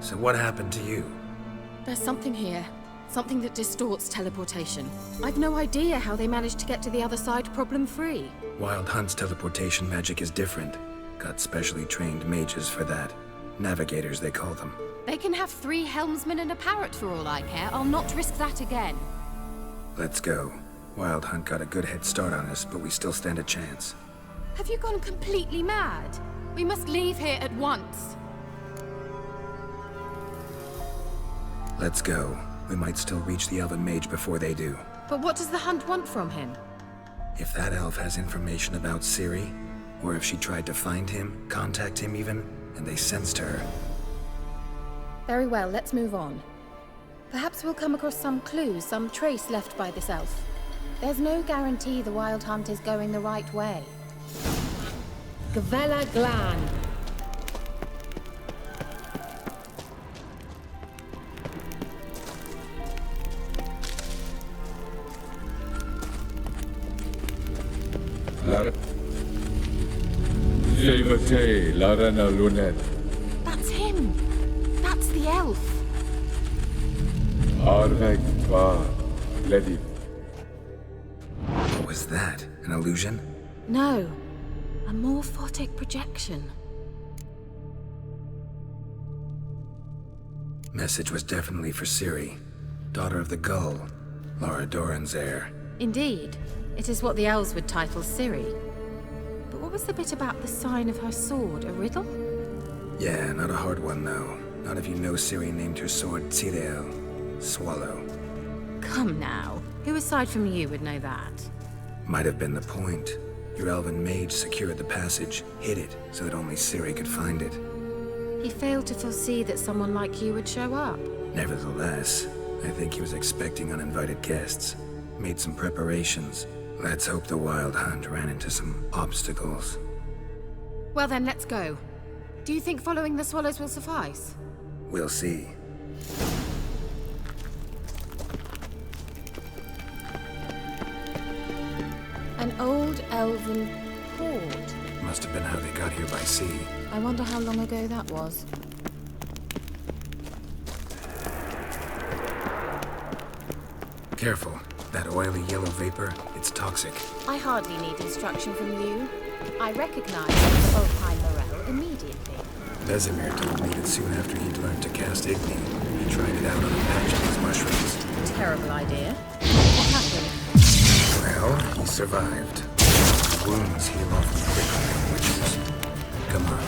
So what happened to you? There's something here. Something that distorts teleportation. I've no idea how they managed to get to the other side problem-free. Wild Hunt's teleportation magic is different. Got specially trained mages for that. Navigators, they call them. They can have 3 helmsmen and a parrot for all I care. I'll not risk that again. Let's go. Wild Hunt got a good head start on us, but we still stand a chance. Have you gone completely mad? We must leave here at once. Let's go. We might still reach the Elven Mage before they do. But what does the Hunt want from him? If that elf has information about Ciri, or if she tried to find him, contact him even, and they sensed her. Very well, let's move on. Perhaps we'll come across some clues, some trace left by this elf. There's no guarantee the Wild Hunt is going the right way. Gavella Glan. That's him! That's the elf! What was that? An illusion? No. A morphotic projection. Message was definitely for Ciri, daughter of the Gull, Lara Doran's heir. Indeed. It is what the elves would title Ciri. But what was the bit about the sign of her sword? A riddle? Yeah, not a hard one though. Not if you know Ciri named her sword Tirel, swallow. Come now. Who aside from you would know that? Might have been the point. Your elven mage secured the passage, hid it, so that only Ciri could find it. He failed to foresee that someone like you would show up. Nevertheless, I think he was expecting uninvited guests. Made some preparations. Let's hope the Wild Hunt ran into some obstacles. Well then, let's go. Do you think following the swallows will suffice? We'll see. An old elven hoard. Must have been how they got here by sea. I wonder how long ago that was. Careful. That oily yellow vapor, it's toxic. I hardly need instruction from you. I recognize the Volpine Morel immediately. Vesemir told me that soon after he'd learned to cast Igni, he tried it out on a patch of his mushrooms. Terrible idea. What happened? Well, he survived. His wounds heal awfully quickly on witches. Come on.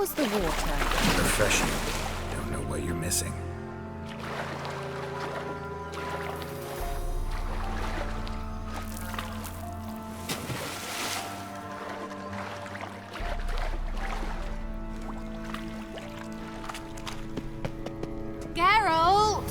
was the water? Refreshing. Don't know what you're missing. Geralt!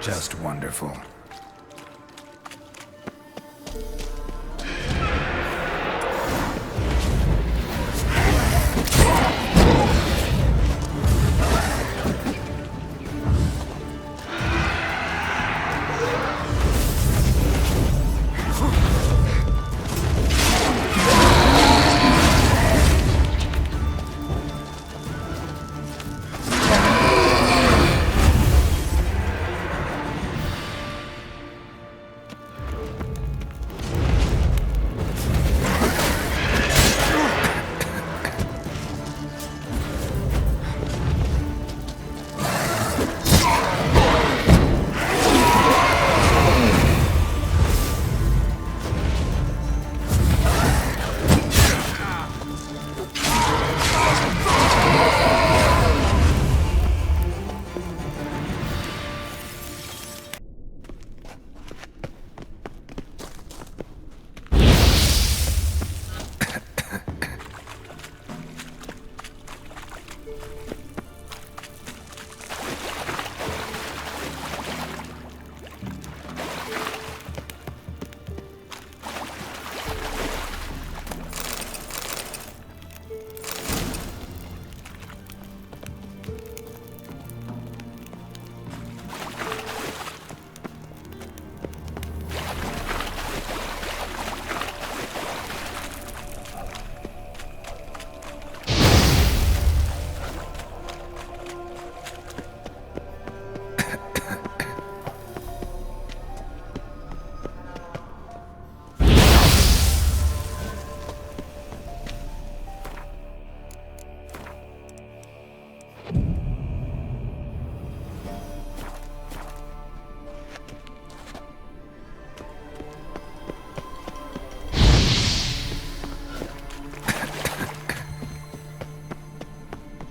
Just wonderful.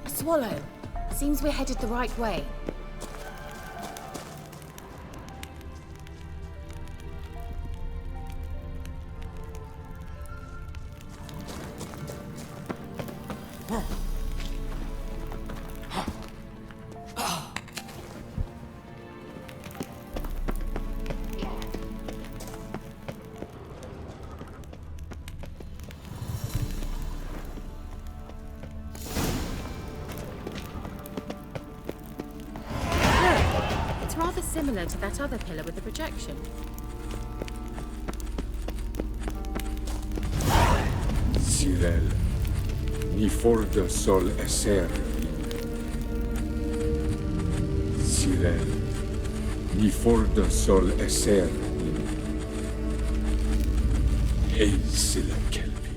Swallow. Seems we're headed the right way. Similar to that other pillar with the projection. Cyril, ni forda sol esser. Cyril, ni forda sol esser. Hey, Silla Kelpie.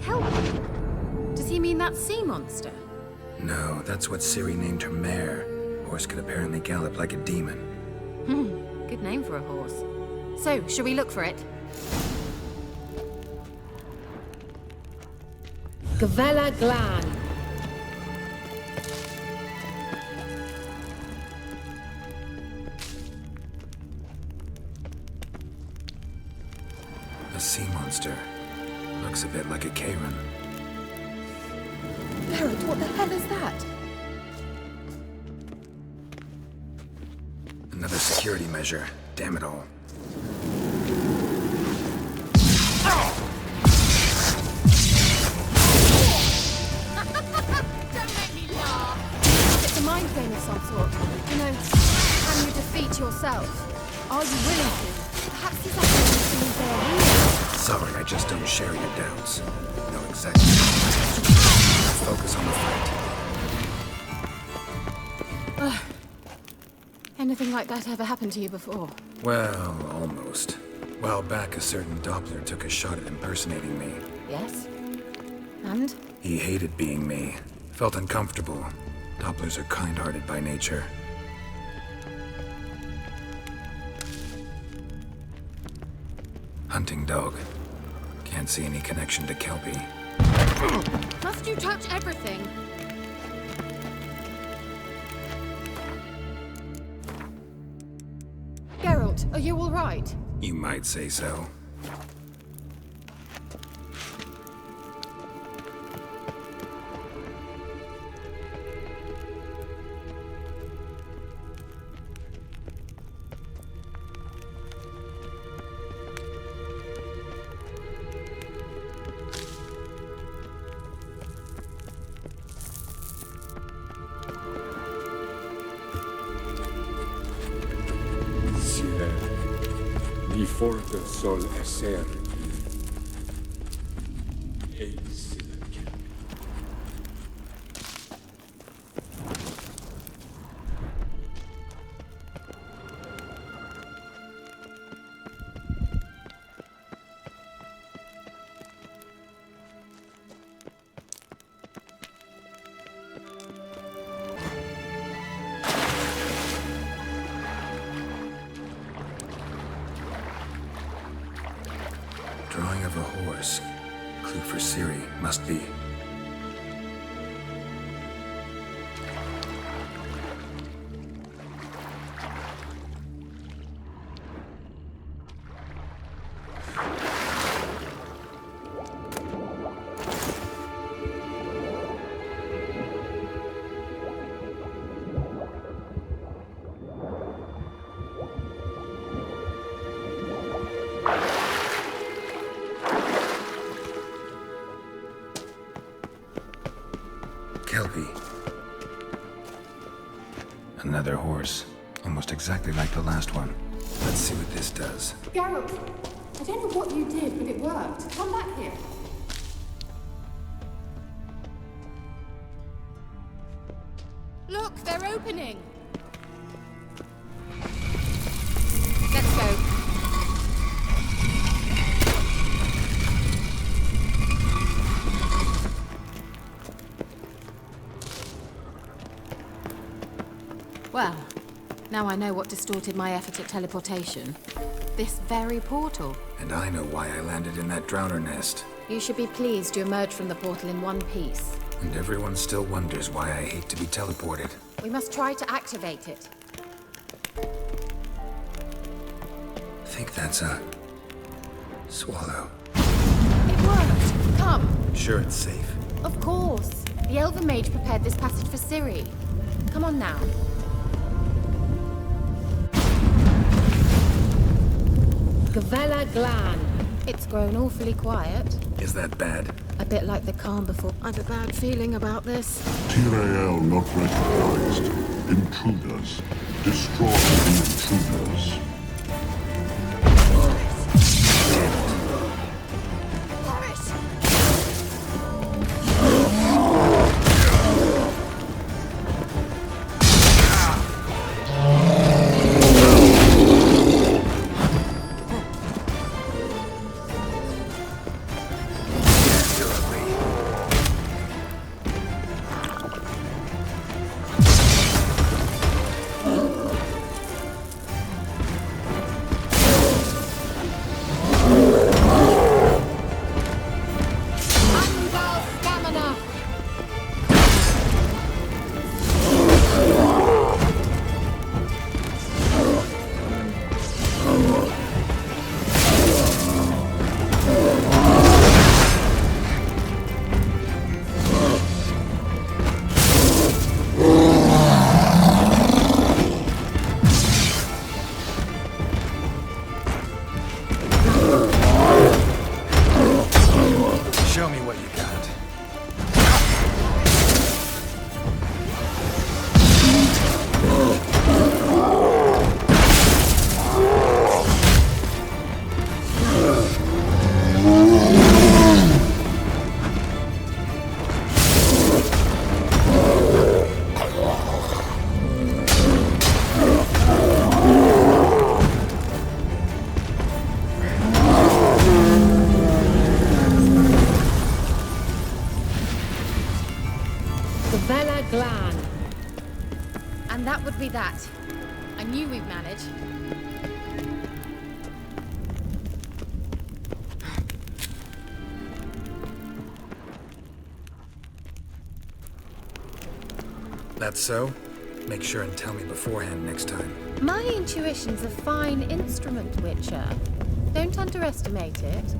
Kelpie? Does he mean that sea monster? No, that's what Ciri named her mare. Horse could apparently gallop like a demon. Good name for a horse. So, shall we look for it? Gavella Glan. A sea monster. Looks a bit like a Karen. Geralt, what the hell is that? Another security measure. Damn it all. It's a mind game of some sort. You know, can you defeat yourself? Are you willing to? Perhaps these actions mean they are real. Sorry, I just don't share your doubts. No, exactly. Let's focus on the fight. Anything like that ever happened to you before? Well, almost. A while back, a certain Doppler took a shot at impersonating me. Yes? And? He hated being me. Felt uncomfortable. Dopplers are kind-hearted by nature. Hunting dog. Can't see any connection to Kelpie. Must you touch everything? Geralt, are you all right? You might say so. Ni forte sol esser. Drawing of a horse. Clue for Ciri, must be. Kelpie. Another horse. Almost exactly like the last one. Let's see what this does. Geralt, I don't know what you did, but it worked. Come back here. Look, they're opening. Let's go. Well, now I know what distorted my effort at teleportation. This very portal. And I know why I landed in that drowner nest. You should be pleased you emerged from the portal in one piece. And everyone still wonders why I hate to be teleported. We must try to activate it. Think that's a... swallow. It worked! Come! Sure it's safe? Of course! The Elven Mage prepared this passage for Ciri. Come on now. Gavella Glan. It's grown awfully quiet. Is that bad? A bit like the calm before. I've a bad feeling about this. Tyrael not recognized. Intruders. Destroy the intruders. Glan. And that would be that. I knew we'd manage. That's so? Make sure and tell me beforehand next time. My intuition's a fine instrument, Witcher. Don't underestimate it.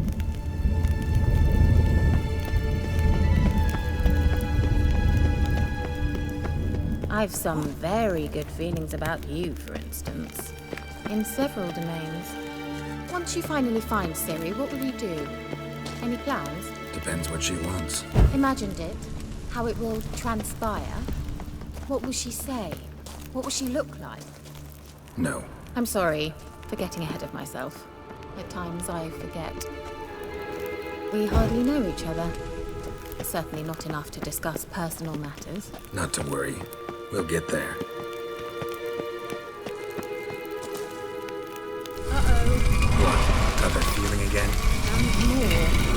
I've some very good feelings about you, for instance. In several domains. Once you finally find Ciri, what will you do? Any plans? Depends what she wants. Imagined it. How it will transpire. What will she say? What will she look like? No. I'm sorry for getting ahead of myself. At times I forget. We hardly know each other. Certainly not enough to discuss personal matters. Not to worry. We'll get there. What? Got that feeling again? And more.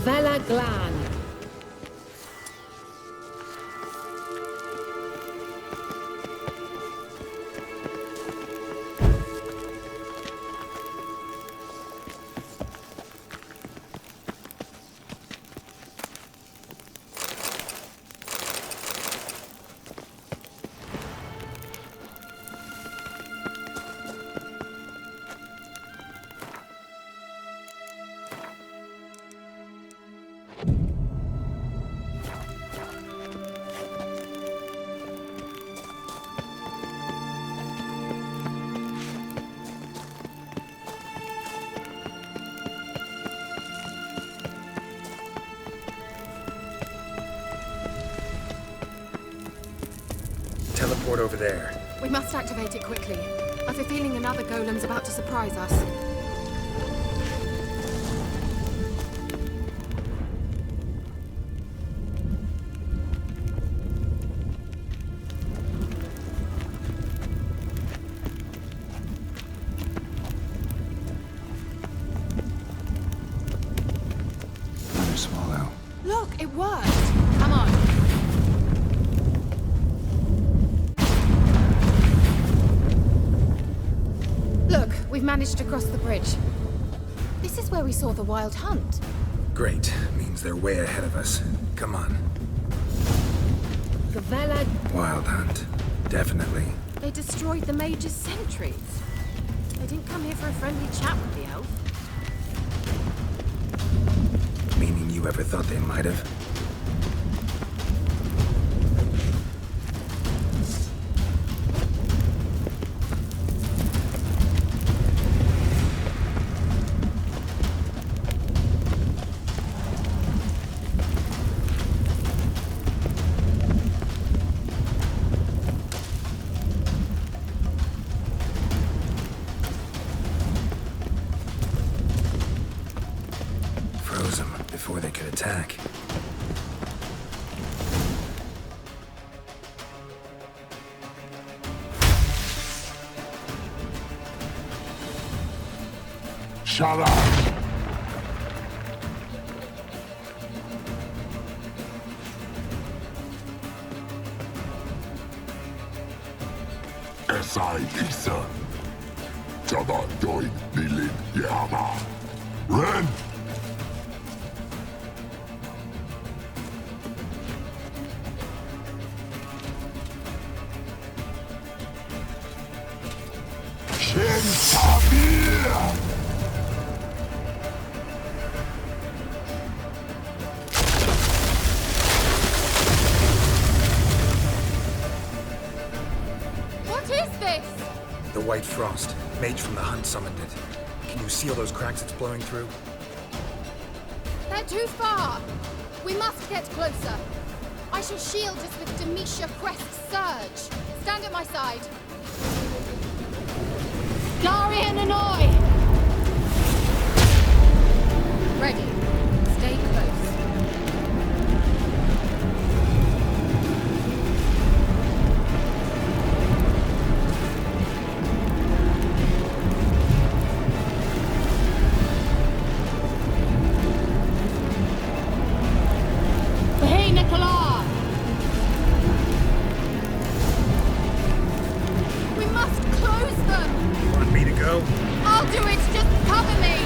Vela Glan. Teleport over there. We must activate it quickly. I've a feeling another golem's about to surprise us. Another swallow. Look, it worked! Come on. Look, we've managed to cross the bridge. This is where we saw the wild hunt. Great. Means they're way ahead of us. Come on. Gavella. Wild hunt. Definitely. They destroyed the Mage's sentries. They didn't come here for a friendly chat with the elf. Meaning you ever thought they might have? Froze them before they could attack. Shut up! Esai Isa. Jaba doin nilin yama. Ren! Shen Tabir! What is this? The White Frost. Mage from the Hunt summoned it. Can you see all those cracks it's blowing through? They're too far. We must get closer. I shall shield us with Demetia Crest's surge. Stand at my side. Darian and I! Ready. Stay close. Hey, Nicola! We must close them! Want me to go? I'll do it! Just cover me!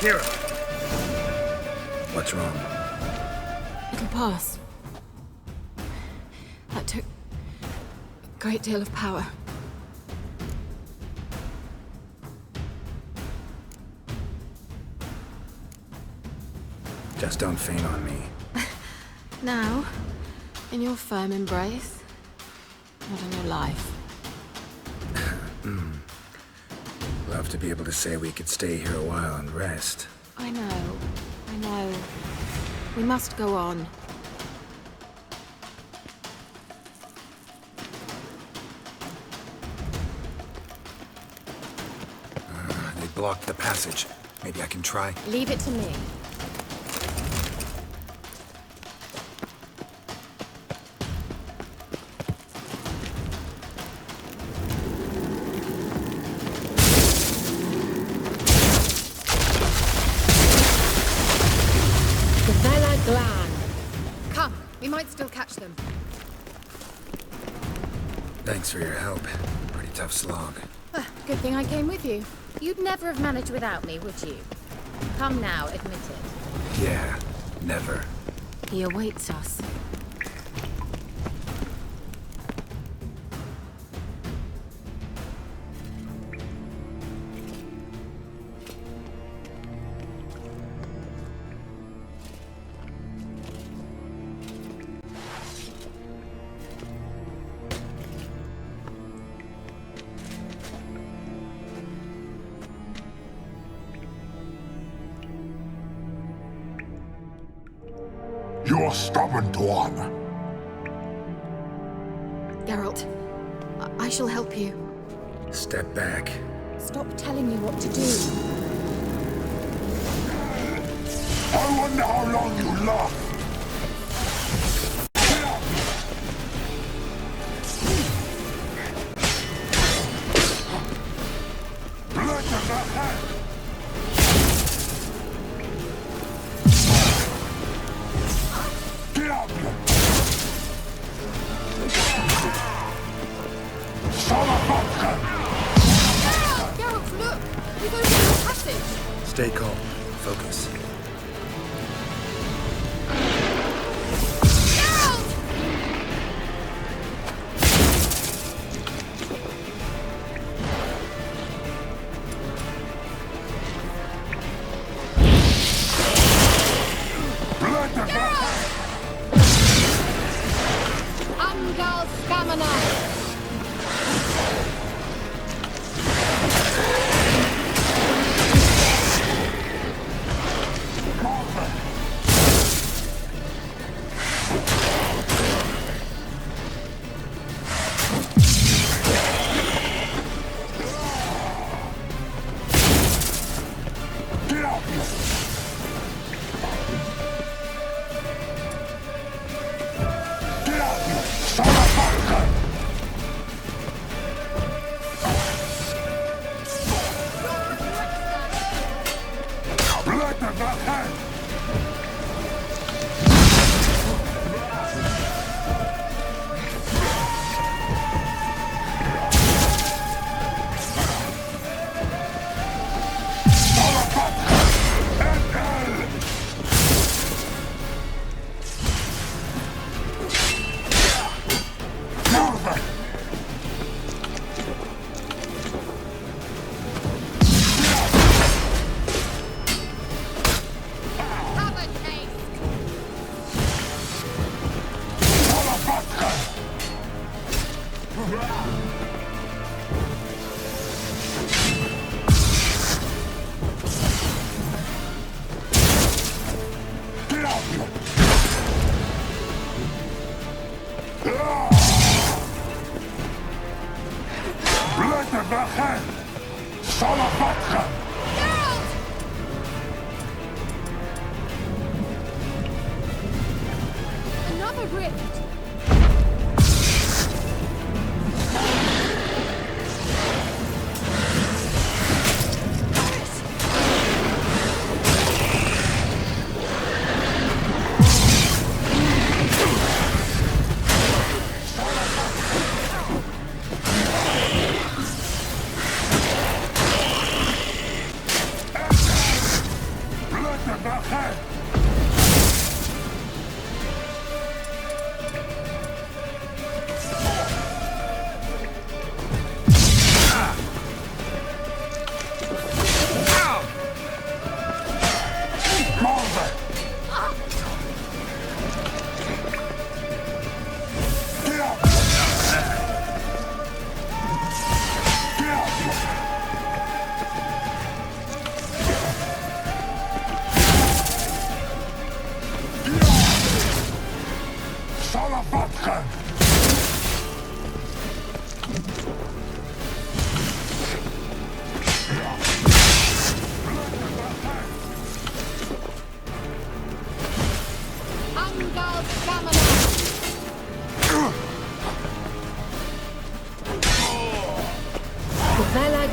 Kira! What's wrong? It'll pass. That took a great deal of power. Just don't faint on me. Now, in your firm embrace, not in your life. Love to be able to say we could stay here a while and rest. I know. We must go on. They blocked the passage. Maybe I can try. Leave it to me. Come, we might still catch them. Thanks for your help. Pretty tough slog. Good thing I came with you. You'd never have managed without me, would you? Come now, admit it. Yeah, never. He awaits us. You're stubborn, Tuan. Geralt, I shall help you. Step back. Stop telling me what to do. I wonder how long you last. Geralt, look! We've opened the passage! Stay calm. Focus. Angal Stamina! Another rift!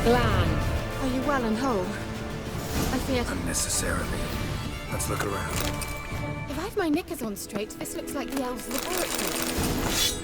Glan, are you well and whole? I feared... Unnecessarily. Let's look around. If I've my knickers on straight, this looks like the elves' laboratory.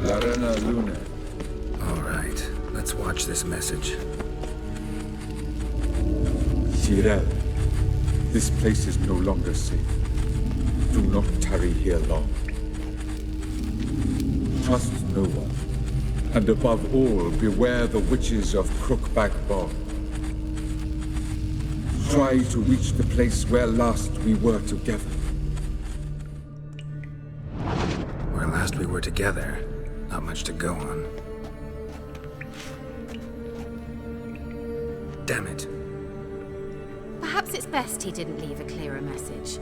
Larena Luna. All right, let's watch this message. Cyril, this place is no longer safe. Do not tarry here long. Trust no one. And above all, beware the witches of Crookback Bog. Try to reach the place where last we were together. Where last we were together. Not much to go on. Damn it. Perhaps it's best he didn't leave a clearer message.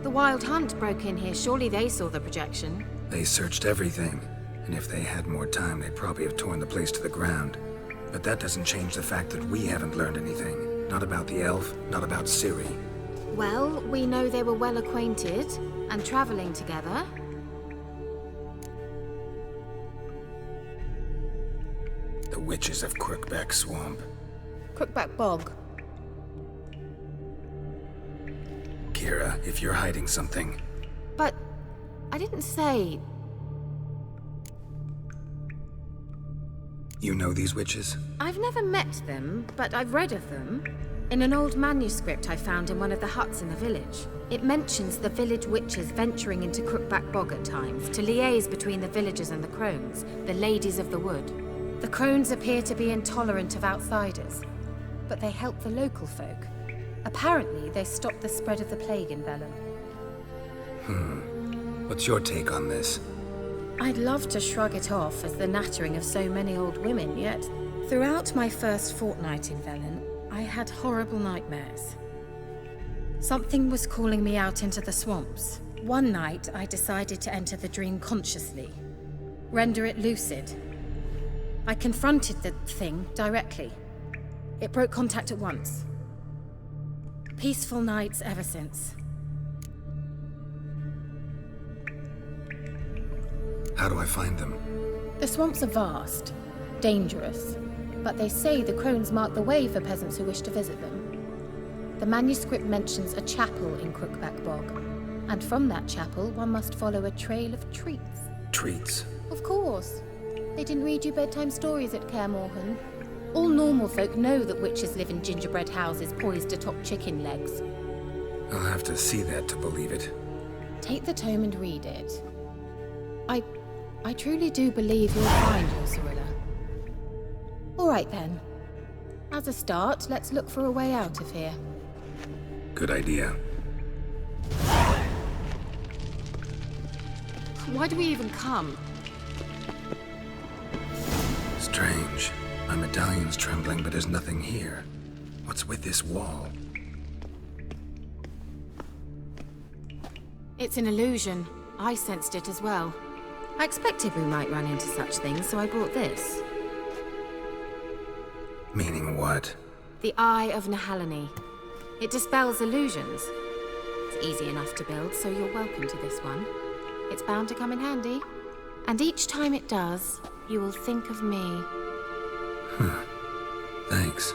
The Wild Hunt broke in here. Surely they saw the projection. They searched everything. And if they had more time, they'd probably have torn the place to the ground. But that doesn't change the fact that we haven't learned anything. Not about the elf, not about Ciri. Well, we know they were well acquainted and traveling together. The witches of Crookback Swamp. Crookback Bog. Kira, if you're hiding something... But I didn't say... You know these witches? I've never met them, but I've read of them. In an old manuscript I found in one of the huts in the village. It mentions the village witches venturing into Crookback Bog at times to liaise between the villagers and the crones, the ladies of the wood. The crones appear to be intolerant of outsiders, but they help the local folk. Apparently, they stopped the spread of the plague in Velen. What's your take on this? I'd love to shrug it off as the nattering of so many old women, yet throughout my first fortnight in Velen, I had horrible nightmares. Something was calling me out into the swamps. One night, I decided to enter the dream consciously, render it lucid. I confronted the thing directly. It broke contact at once. Peaceful nights ever since. How do I find them? The swamps are vast, dangerous, but they say the crones mark the way for peasants who wish to visit them. The manuscript mentions a chapel in Crookback Bog, and from that chapel one must follow a trail of treats. Treats? Of course. They didn't read you bedtime stories at Kaer Morhen. All normal folk know that witches live in gingerbread houses poised atop chicken legs. I'll have to see that to believe it. Take the tome and read it. I truly do believe you'll find your Cyrilla. All right then. As a start, let's look for a way out of here. Good idea. Why do we even come? Strange. My medallion's trembling, but there's nothing here. What's with this wall? It's an illusion. I sensed it as well. I expected we might run into such things, so I brought this. Meaning what? The Eye of Nahalani. It dispels illusions. It's easy enough to build, so you're welcome to this one. It's bound to come in handy. And each time it does, you will think of me. Thanks.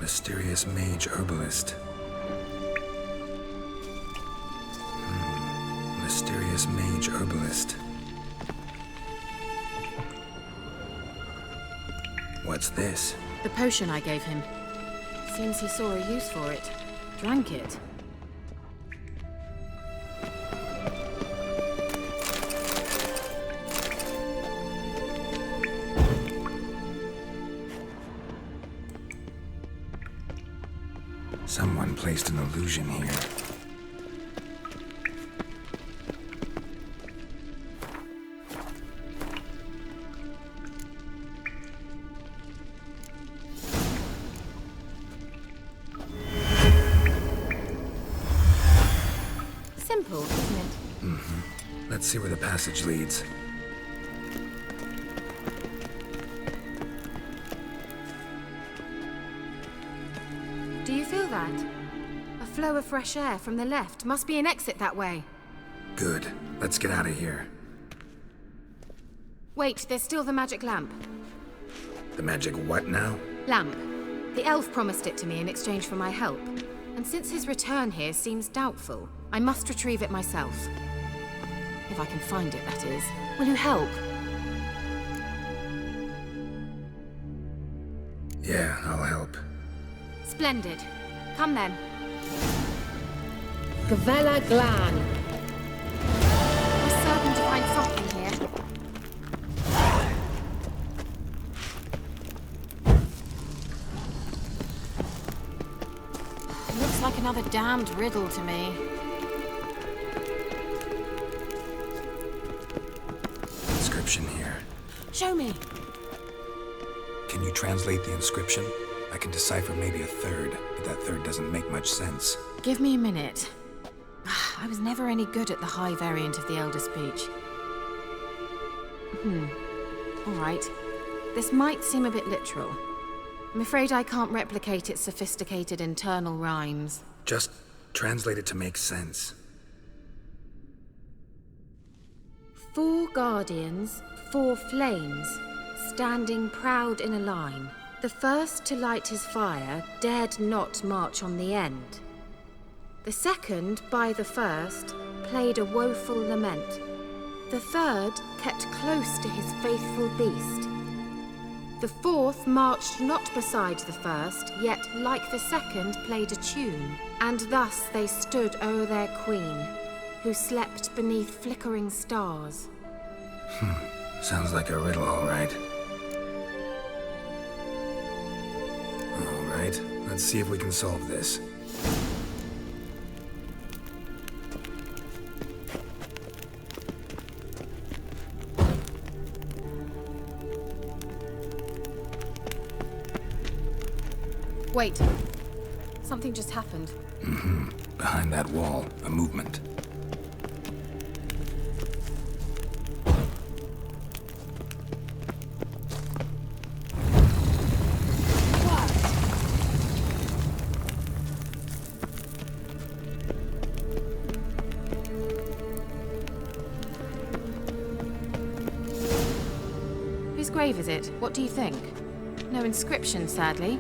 Mysterious mage herbalist. Mysterious mage herbalist. What's this? The potion I gave him. Seems he saw a use for it. Drank it. Someone placed an illusion here. Simple, isn't it? Mm-hmm. Let's see where the passage leads. Do you feel that? A flow of fresh air from the left. Must be an exit that way. Good. Let's get out of here. Wait, there's still the magic lamp. The magic what now? Lamp. The elf promised it to me in exchange for my help. And since his return here seems doubtful, I must retrieve it myself. If I can find it, that is. Will you help? Yeah, I'll help. Splendid. Come then. Gavella Glan. We're certain to find something here. It looks like another damned riddle to me. Inscription here. Show me. Can you translate the inscription? I can decipher maybe a third, but that third doesn't make much sense. Give me a minute. I was never any good at the high variant of the Elder Speech. All right. This might seem a bit literal. I'm afraid I can't replicate its sophisticated internal rhymes. Just translate it to make sense. 4 guardians, 4 flames, standing proud in a line. The first to light his fire dared not march on the end. The second, by the first, played a woeful lament. The third kept close to his faithful beast. The fourth marched not beside the first, yet like the second played a tune. And thus they stood o'er their queen, who slept beneath flickering stars. Sounds like a riddle, all right. All right, let's see if we can solve this. Wait. Something just happened. Behind that wall, a movement. Whose grave is it? What do you think? No inscription, sadly.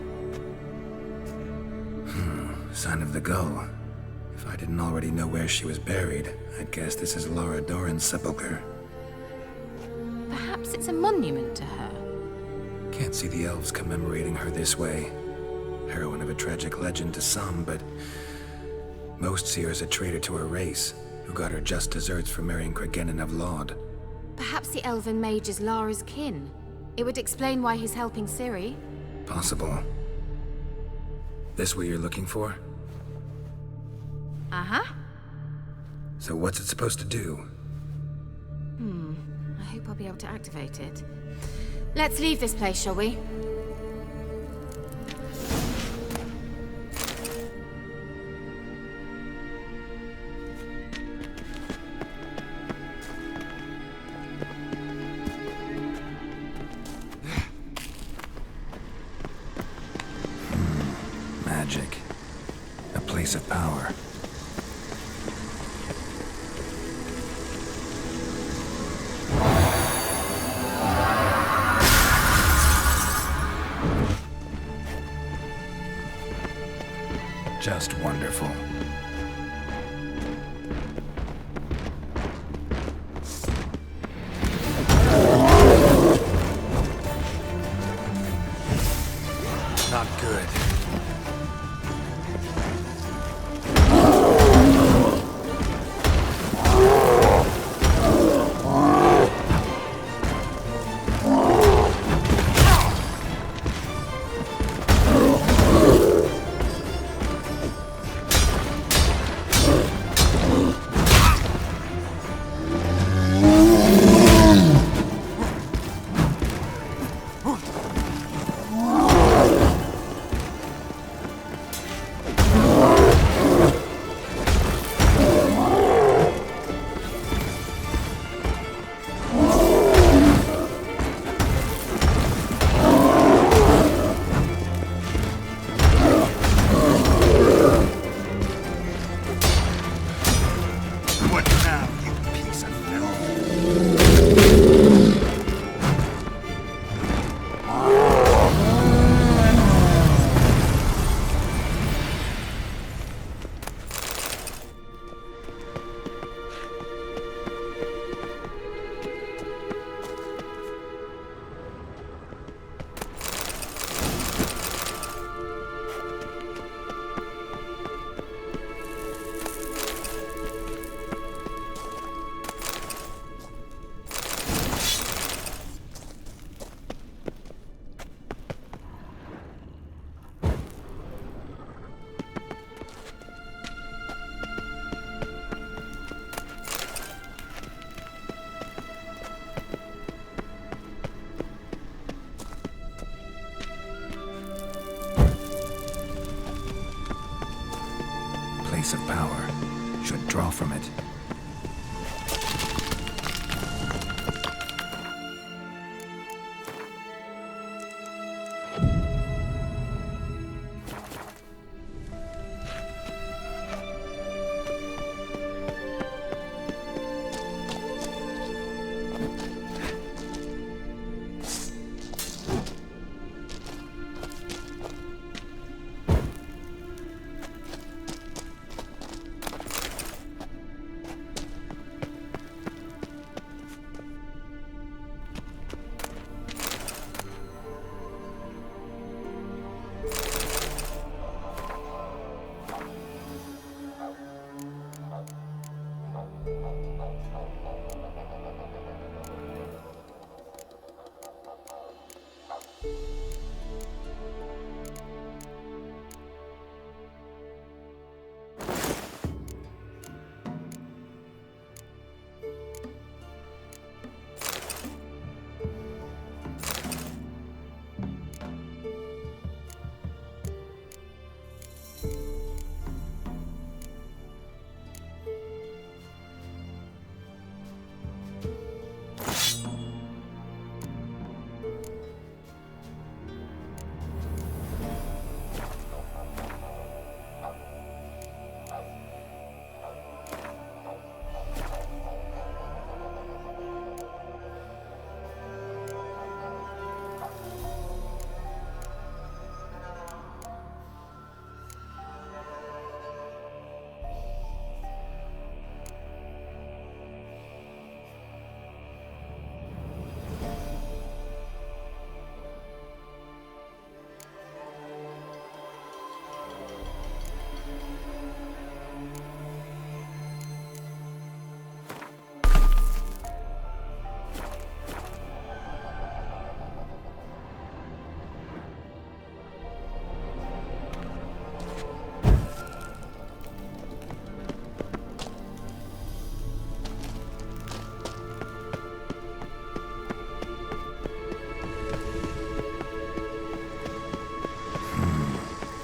Sign of the gull. If I didn't already know where she was buried, I'd guess this is Laura Doran's sepulcher. Perhaps it's a monument to her. Can't see the elves commemorating her this way. Heroine of a tragic legend to some, but most see her as a traitor to her race, who got her just deserts for marrying Cregennan of Laud. Perhaps the elven mage is Lara's kin. It would explain why he's helping Ciri. Possible. This what you're looking for? Uh-huh. So what's it supposed to do? I hope I'll be able to activate it. Let's leave this place, shall we? Magic. A place of power. Just wonderful. place of power should draw from it.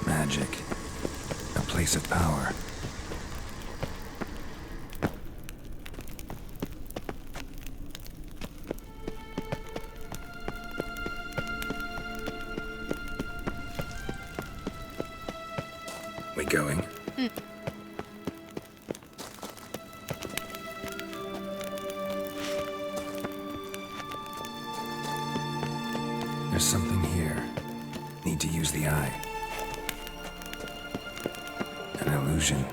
Magic. A place of power. We going? There's something here. Need to use the eye. An illusion.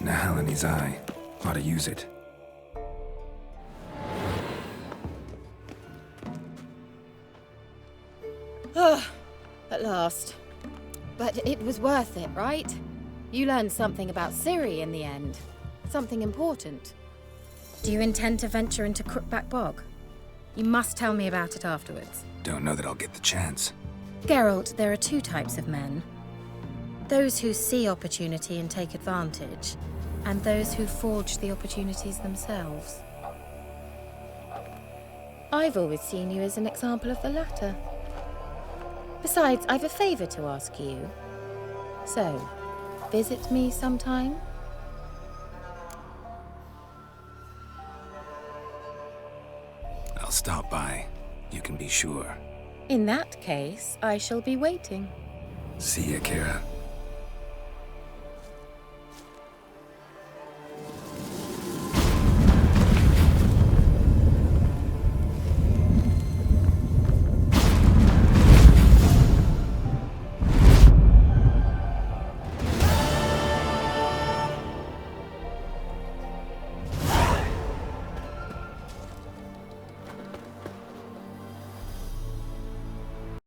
Nahalani's eye. Ought to use it. At last. But it was worth it, right? You learned something about Ciri in the end. Something important. Do you intend to venture into Crookback Bog? You must tell me about it afterwards. Don't know that I'll get the chance. Geralt, there are two types of men. Those who see opportunity and take advantage, and those who forge the opportunities themselves. I've always seen you as an example of the latter. Besides, I've a favor to ask you. So, visit me sometime? I'll stop by. You can be sure. In that case, I shall be waiting. See ya, Kira.